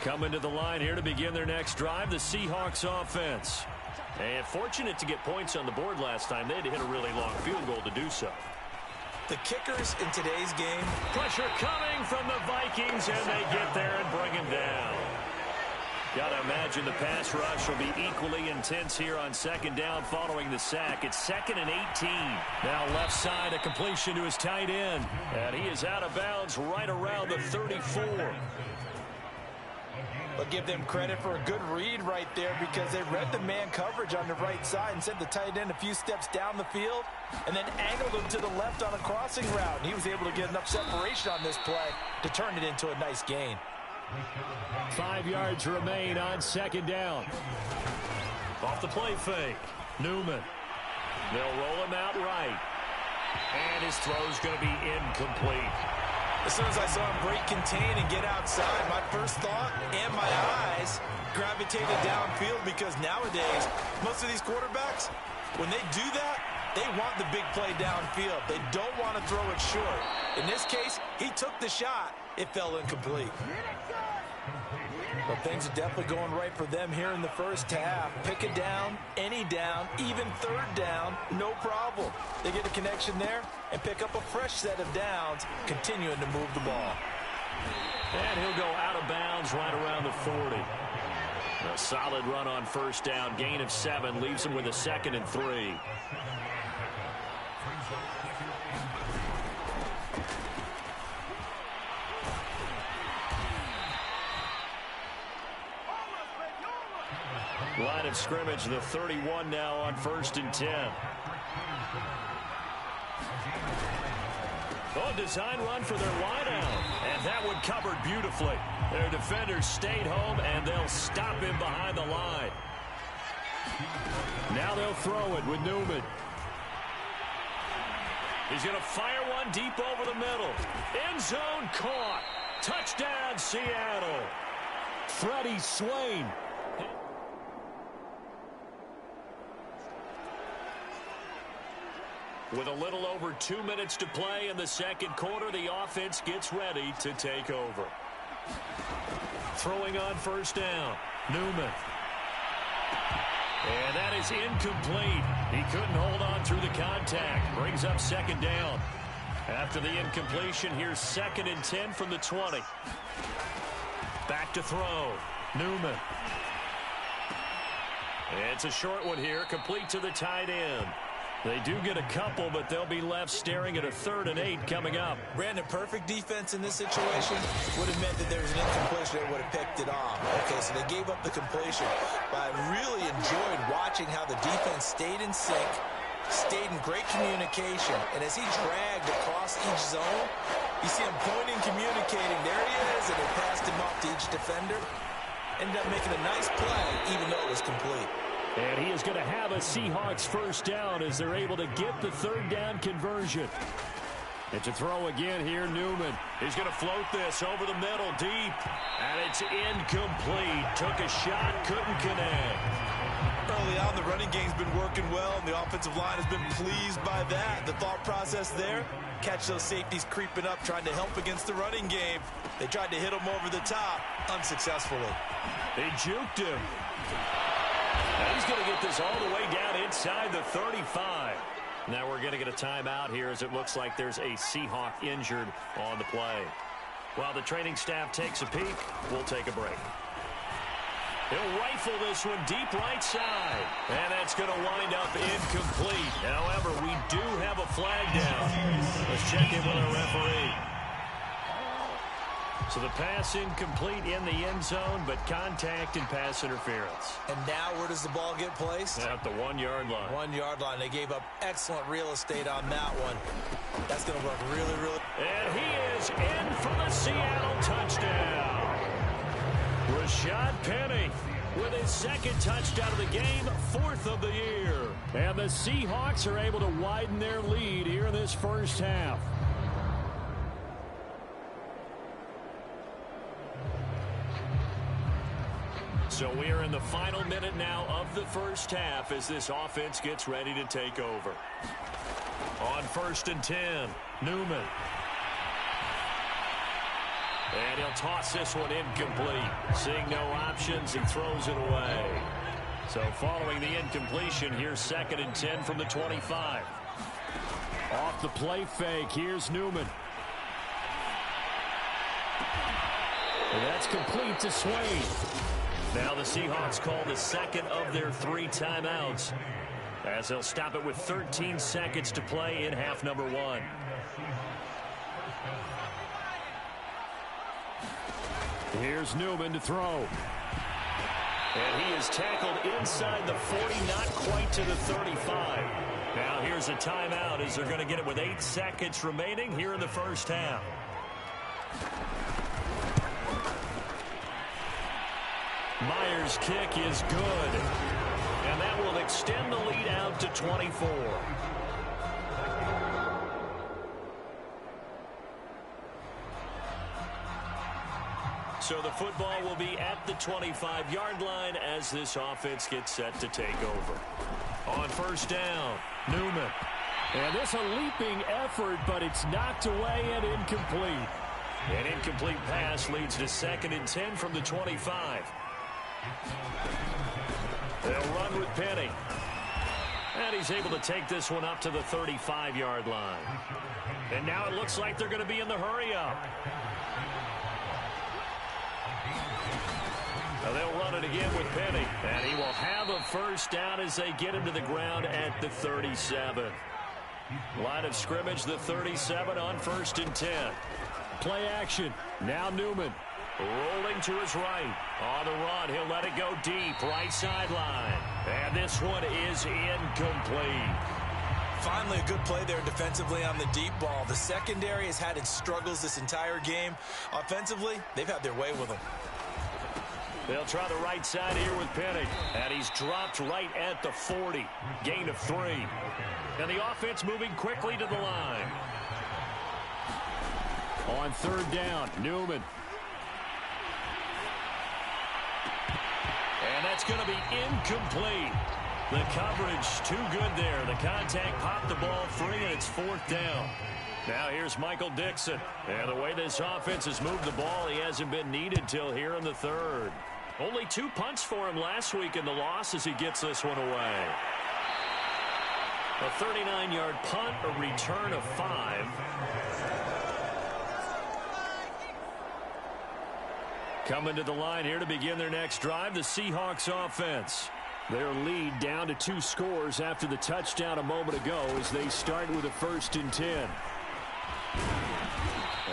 S1: Coming to the line here to begin their next drive, the Seahawks offense. And fortunate to get points on the board last time. They had to hit a really long field goal to do so.
S4: The kickers in today's game.
S1: Pressure coming from the Vikings, and they get there and bring him down. Got to imagine the pass rush will be equally intense here on 2nd down following the sack. It's 2nd and 18. Now left side, a completion to his tight end. And he is out of bounds right around the 34.
S2: But give them credit for a good read right there because they read the man coverage on the right side and sent the tight end a few steps down the field and then angled him to the left on a crossing route. And he was able to get enough separation on this play to turn it into a nice gain.
S3: 5 yards remain on 2nd down.
S1: Ball
S3: Off the play fake. Newman. They'll roll him out right. And his throw's going to be incomplete.
S4: As soon as I saw him break contain and get outside, my first thought and my eyes gravitated downfield, because nowadays, most of these quarterbacks, when they do that, they want the big play downfield. They don't want to throw it short. In this case, he took the shot. It fell incomplete.
S2: But things are definitely going right for them here in the first half. Pick a down, any down, even third down, no problem. They get a connection there and pick up a fresh set of downs, continuing to move the ball.
S3: And he'll go out of bounds right around the 40. A solid run on first down. Gain of 7 leaves him with a 2nd and 3. Line of scrimmage, the 31 now on 1st and 10. Oh, design run for their wideout. And that one covered beautifully. Their defenders stayed home, and they'll stop him behind the line. Now they'll throw it with Newman. He's going to fire one deep over the middle. End zone caught. Touchdown, Seattle. Freddie Swain. With a little over 2 minutes to play in the second quarter, the offense gets ready to take over. Throwing on first down, Newman. And that is incomplete. He couldn't hold on through the contact. Brings up 2nd down. After the incompletion, here's 2nd and 10 from the 20. Back to throw, Newman. It's a short one here, complete to the tight end. They do get a couple, but they'll be left staring at a 3rd and 8 coming up.
S4: Brandon, perfect defense in this situation would have meant that there was an incompletion that would have picked it off. Okay, so they gave up the completion. But I really enjoyed watching how the defense stayed in sync, stayed in great communication. And as he dragged across each zone, you see him pointing, communicating. There he is, and they passed him off to each defender. Ended up making a nice play, even though it was complete.
S3: And he is going to have a Seahawks first down as they're able to get the 3rd down conversion. It's a throw again here, Newman. He's going to float this over the middle, deep. And it's incomplete. Took a shot, couldn't connect.
S4: Early on, the running game's been working well, and the offensive line has been pleased by that. The thought process there, catch those safeties creeping up, trying to help against the running game. They tried to hit him over the top, unsuccessfully.
S3: They juked him. And he's going to get this all the way down inside the 35. Now we're going to get a timeout here as it looks like there's a Seahawk injured on the play. While the training staff takes a peek, we'll take a break. He'll rifle this one deep right side. And that's going to wind up incomplete. However, we do have a flag down. Let's check in with our referee. So the pass incomplete in the end zone, but contact and pass interference.
S4: And now where does the ball get placed?
S3: At the 1-yard line.
S4: 1-yard line. They gave up excellent real estate on that one. That's going to work really, really.
S3: And he is in for the Seattle touchdown. Rashad Penny with his 2nd touchdown of the game, 4th of the year. And the Seahawks are able to widen their lead here in this first half. So we are in the final minute now of the first half as this offense gets ready to take over. On 1st and 10, Newman. And he'll toss this one incomplete. Seeing no options, he throws it away. So following the incompletion, here's 2nd and 10 from the 25. Off the play fake, here's Newman. And that's complete to Swain. Now the Seahawks call the 2nd of their 3 timeouts as they'll stop it with 13 seconds to play in half number 1. Here's Newman to throw. And he is tackled inside the 40, not quite to the 35. Now here's a timeout as they're going to get it with 8 seconds remaining here in the first half. Myers' kick is good. And that
S1: extend the lead out to 24. So the football will be at the 25-yard line as this offense gets set to take over. On first down, Newman.
S3: And this a leaping effort, but it's knocked away and incomplete.
S1: An incomplete pass leads to 2nd and 10 from the 25. They'll run with Penny. And he's able to take this one up to the 35-yard line. And now it looks like they're going to be in the hurry-up. Now they'll run it again with Penny. And he will have a first down as they get him to the ground at the 37. Line of scrimmage, the 37 on 1st and 10.
S3: Play action. Now Newman.
S1: Rolling to his right. On the run, he'll let it go deep. Right sideline. And this one is incomplete.
S4: Finally, a good play there defensively on the deep ball. The secondary has had its struggles this entire game. Offensively, they've had their way with them.
S1: They'll try the right side here with Penny. And he's dropped right at the 40. Gain of 3. And the offense moving quickly to the line.
S3: On 3rd down, Newman.
S1: And that's going to be incomplete. The coverage too good there. The contact popped the ball free, and it's 4th down. Now here's Michael Dixon. And the way this offense has moved the ball, he hasn't been needed till here in the 3rd. Only 2 punts for him last week in the loss as he gets this one away. A 39-yard punt, a return of 5. Coming to the line here to begin their next drive, the Seahawks offense.
S3: Their lead down to 2 scores after the touchdown a moment ago as they start with a 1st and 10.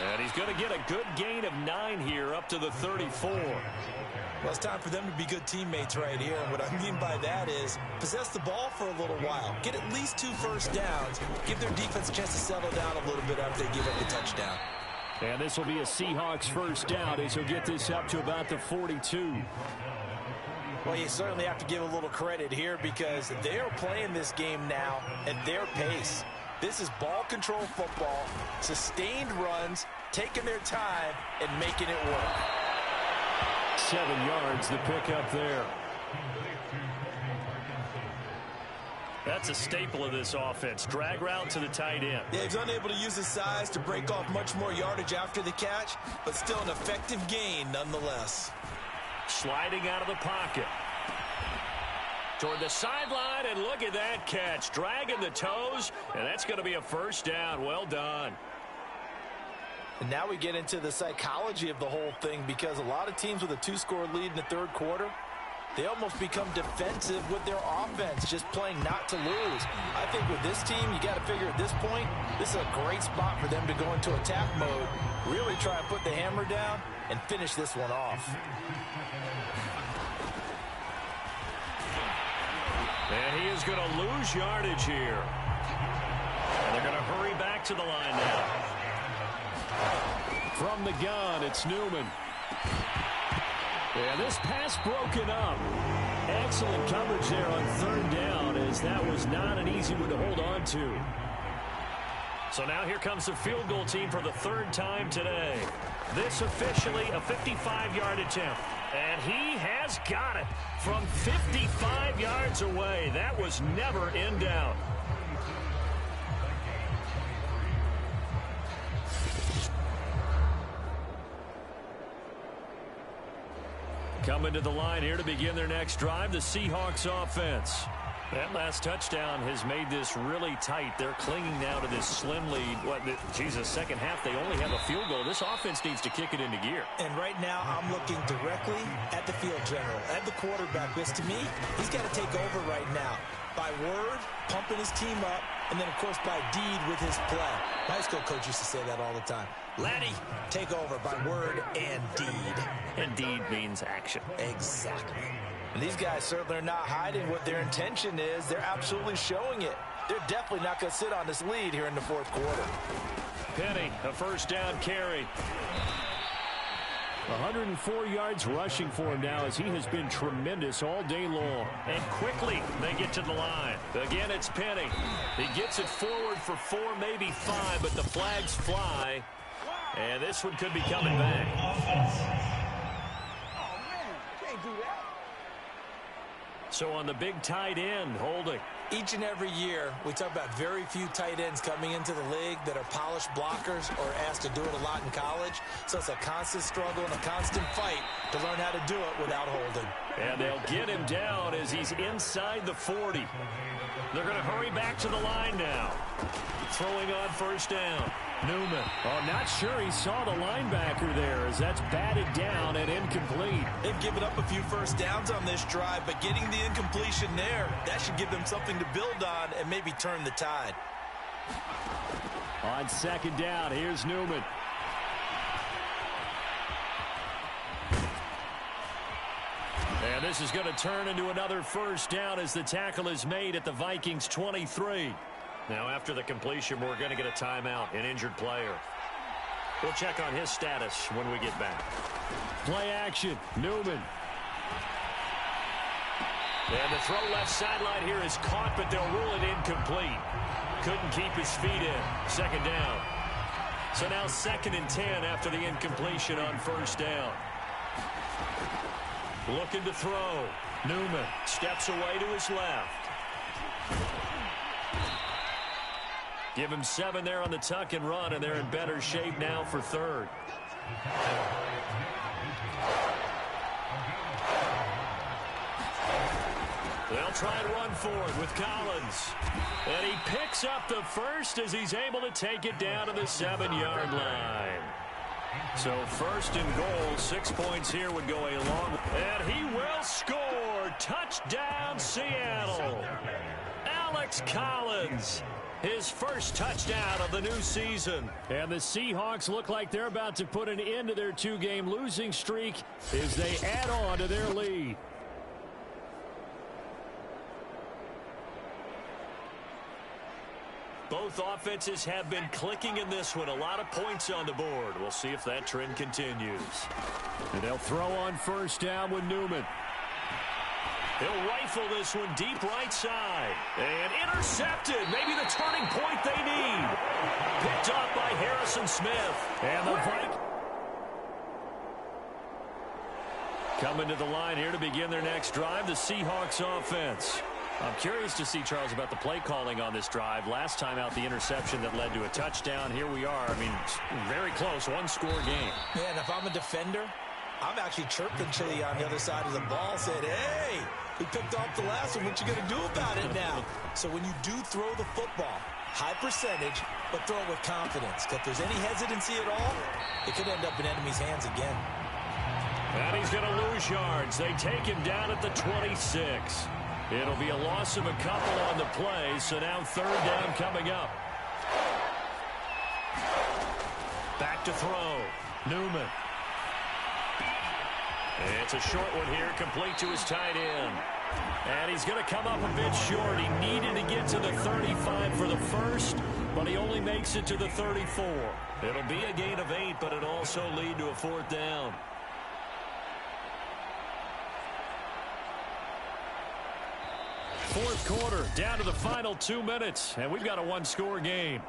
S1: And he's going to get a good gain of 9 here up to the 34.
S4: Well, it's time for them to be good teammates right here. And what I mean by that is possess the ball for a little while. Get at least 2 first downs. Give their defense a chance to settle down a little bit after they give up the touchdown.
S3: And this will be a Seahawks first down as he'll get this up to about the 42.
S2: Well, you certainly have to give a little credit here because they are playing this game now at their pace. This is ball control football, sustained runs, taking their time, and making it work.
S3: 7 yards, the pickup there.
S1: That's a staple of this offense. Drag route to the tight end.
S4: Yeah, he's unable to use his size to break off much more yardage after the catch, but still an effective gain nonetheless.
S1: Sliding out of the pocket. Toward the sideline, and look at that catch. Dragging the toes, and that's going to be a first down. Well done.
S2: And now we get into the psychology of the whole thing because a lot of teams with a 2-score lead in the 3rd quarter, they almost become defensive with their offense, just playing not to lose. I think with this team, you got to figure at this point, this is a great spot for them to go into attack mode, really try and put the hammer down and finish this one off.
S1: And he is going to lose yardage here. And they're going to hurry back to the line now.
S3: From the gun, it's Newman. Yeah, this pass broken up. Excellent coverage there on 3rd down as that was not an easy one to hold on to.
S1: So now here comes the field goal team for the 3rd time today. This officially a 55-yard attempt. And he has got it from 55 yards away. That was never in doubt. Coming to the line here to begin their next drive, the Seahawks offense. That last touchdown has made this really tight. They're clinging now to this slim lead. Second half, they only have a field goal. This offense needs to kick it into gear.
S4: And right now, I'm looking directly at the field general, at the quarterback, because to me, he's got to take over right now. By word, pumping his team up, and then, of course, by deed with his play. My high school coach used to say that all the time. Laddie, take over by word and deed.
S1: And deed means action.
S4: Exactly.
S2: And these guys certainly are not hiding what their intention is. They're absolutely showing it. They're definitely not going to sit on this lead here in the 4th quarter.
S1: Penny, a first down carry.
S3: 104 yards rushing for him now, as he has been tremendous all day long.
S1: And quickly they get to the line. Again, it's Penny. He gets it forward for 4, maybe 5, but the flags fly. And this one could be coming back. So on the big tight end, holding.
S2: Each and every year, we talk about very few tight ends coming into the league that are polished blockers or asked to do it a lot in college. So it's a constant struggle and a constant fight to learn how to do it without holding.
S1: And they'll get him down as he's inside the 40. They're going to hurry back to the line now. Throwing on first down. Newman.
S3: Oh, not sure he saw the linebacker there, as that's batted down and incomplete.
S4: They've given up a few first downs on this drive, but getting the incompletion there, that should give them something to build on and maybe turn the tide.
S3: On second down, here's Newman.
S1: And this is going to turn into another first down as the tackle is made at the Vikings 23. Now, after the completion, we're going to get a timeout, an injured player. We'll check on his status when we get back.
S3: Play action, Newman.
S1: And the throw left sideline here is caught, but they'll rule it incomplete. Couldn't keep his feet in. Second down. So now 2nd and 10 after the incompletion on first down. Looking to throw. Newman steps away to his left. Give him 7 there on the tuck and run, and they're in better shape now for 3rd. They'll try and run for it with Collins. And he picks up the first as he's able to take it down to the 7-yard line. So 1st and goal, 6 points here would go a long way. And he will score. Touchdown, Seattle. Alex Collins. His first touchdown of the new season.
S3: And the Seahawks look like they're about to put an end to their 2-game losing streak as they add on to their lead.
S1: Both offenses have been clicking in this one. A lot of points on the board. We'll see if that trend continues.
S3: And they'll throw on first down with Newman.
S1: He'll rifle this one deep right side. And intercepted. Maybe the turning point they need. Picked up by Harrison Smith.
S3: And the Vikings
S1: coming to the line here to begin their next drive, the Seahawks offense. I'm curious to see, Charles, about the play calling on this drive. Last time out, the interception that led to a touchdown. Here we are. I mean, very close, one-score game.
S2: Yeah, and if I'm a defender, I'm actually chirping Chili on the other side of the ball, said, hey, we picked off the last one. What you going to do about it now? So when you do throw the football, high percentage, but throw it with confidence. Because if there's any hesitancy at all, it could end up in enemy's hands again.
S1: And he's going to lose yards. They take him down at the 26. It'll be a loss of a couple on the play, so now 3rd down coming up. Back to throw. Newman. It's a short one here, complete to his tight end. And he's going to come up a bit short. He needed to get to the 35 for the first, but he only makes it to the 34. It'll be a gain of 8, but it'll also lead to a 4th down. Fourth quarter, down to the final 2 minutes, and we've got a one-score game.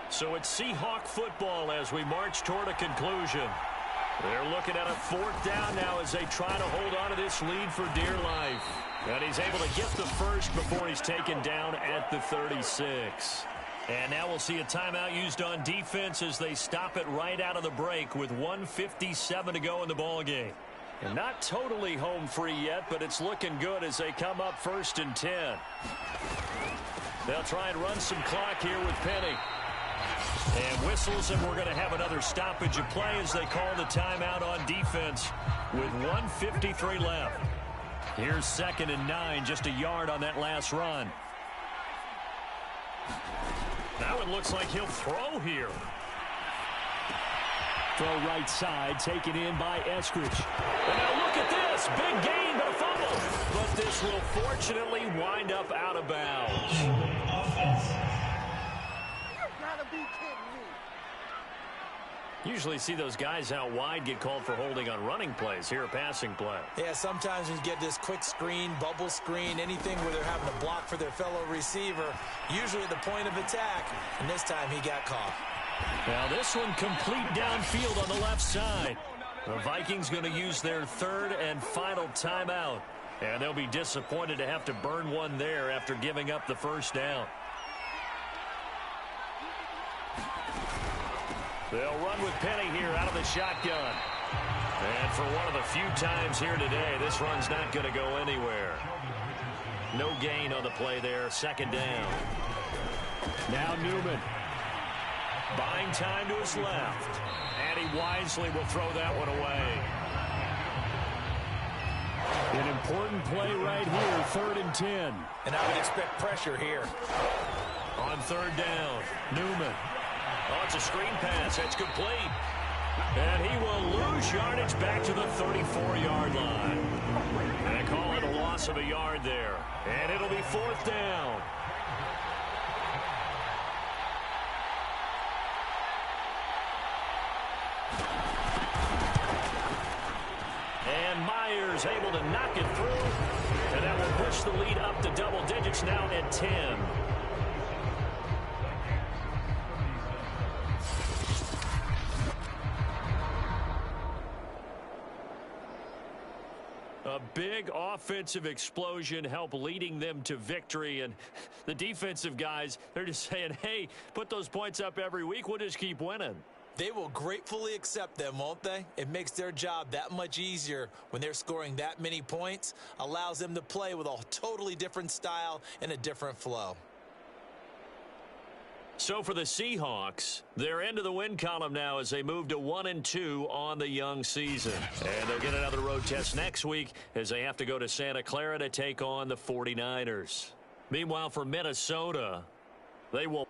S1: So it's Seahawk football as we march toward a conclusion. They're looking at a 4th down now as they try to hold on to this lead for dear life. And he's able to get the first before he's taken down at the 36. And now we'll see a timeout used on defense as they stop it right out of the break with 1:57 to go in the ballgame. And not totally home free yet, but it's looking good as they come up 1st and 10. They'll try and run some clock here with Penny. And whistles, and we're going to have another stoppage of play as they call the timeout on defense with 1:53 left. Here's 2nd and 9, just a yard on that last run. That one looks like he'll throw here.
S3: Throw right side, taken in by Eskridge. And now look at this. Big gain, but a fumble. But this will fortunately wind up out of bounds.
S6: You gotta be kidding me.
S3: Usually see those guys out wide get called for holding on running plays. Here, a passing play.
S2: Yeah, sometimes when you get this quick screen, bubble screen, anything where they're having to block for their fellow receiver, usually at the point of attack, and this time he got caught.
S3: Now this one complete downfield on the left side. The Vikings going to use their third and final timeout. And they'll be disappointed to have to burn one there after giving up the first down. They'll run with Penny here out of the shotgun. And for one of the few times here today, this run's not going to go anywhere. No gain on the play there. Second down. Now Newman. Buying time to his left. And he wisely will throw that one away. An important play right here, 3rd and 10.
S2: And I would expect pressure here.
S3: On 3rd down, Newman. Oh, it's a screen pass. That's complete. And he will lose yardage back to the 34-yard line. And they call it a loss of a yard there. And it'll be 4th down. And Myers able to knock it through. And that will push the lead up to double digits now at 10. A big offensive explosion helped leading them to victory. And the defensive guys, they're just saying, hey, put those points up every week. We'll just keep winning.
S2: They will gratefully accept them, won't they? It makes their job that much easier when they're scoring that many points. Allows them to play with a totally different style and a different flow.
S3: So for the Seahawks, they're into the win column now as they move to 1-2 on the young season. And they'll get another road test next week as they have to go to Santa Clara to take on the 49ers. Meanwhile, for Minnesota, they will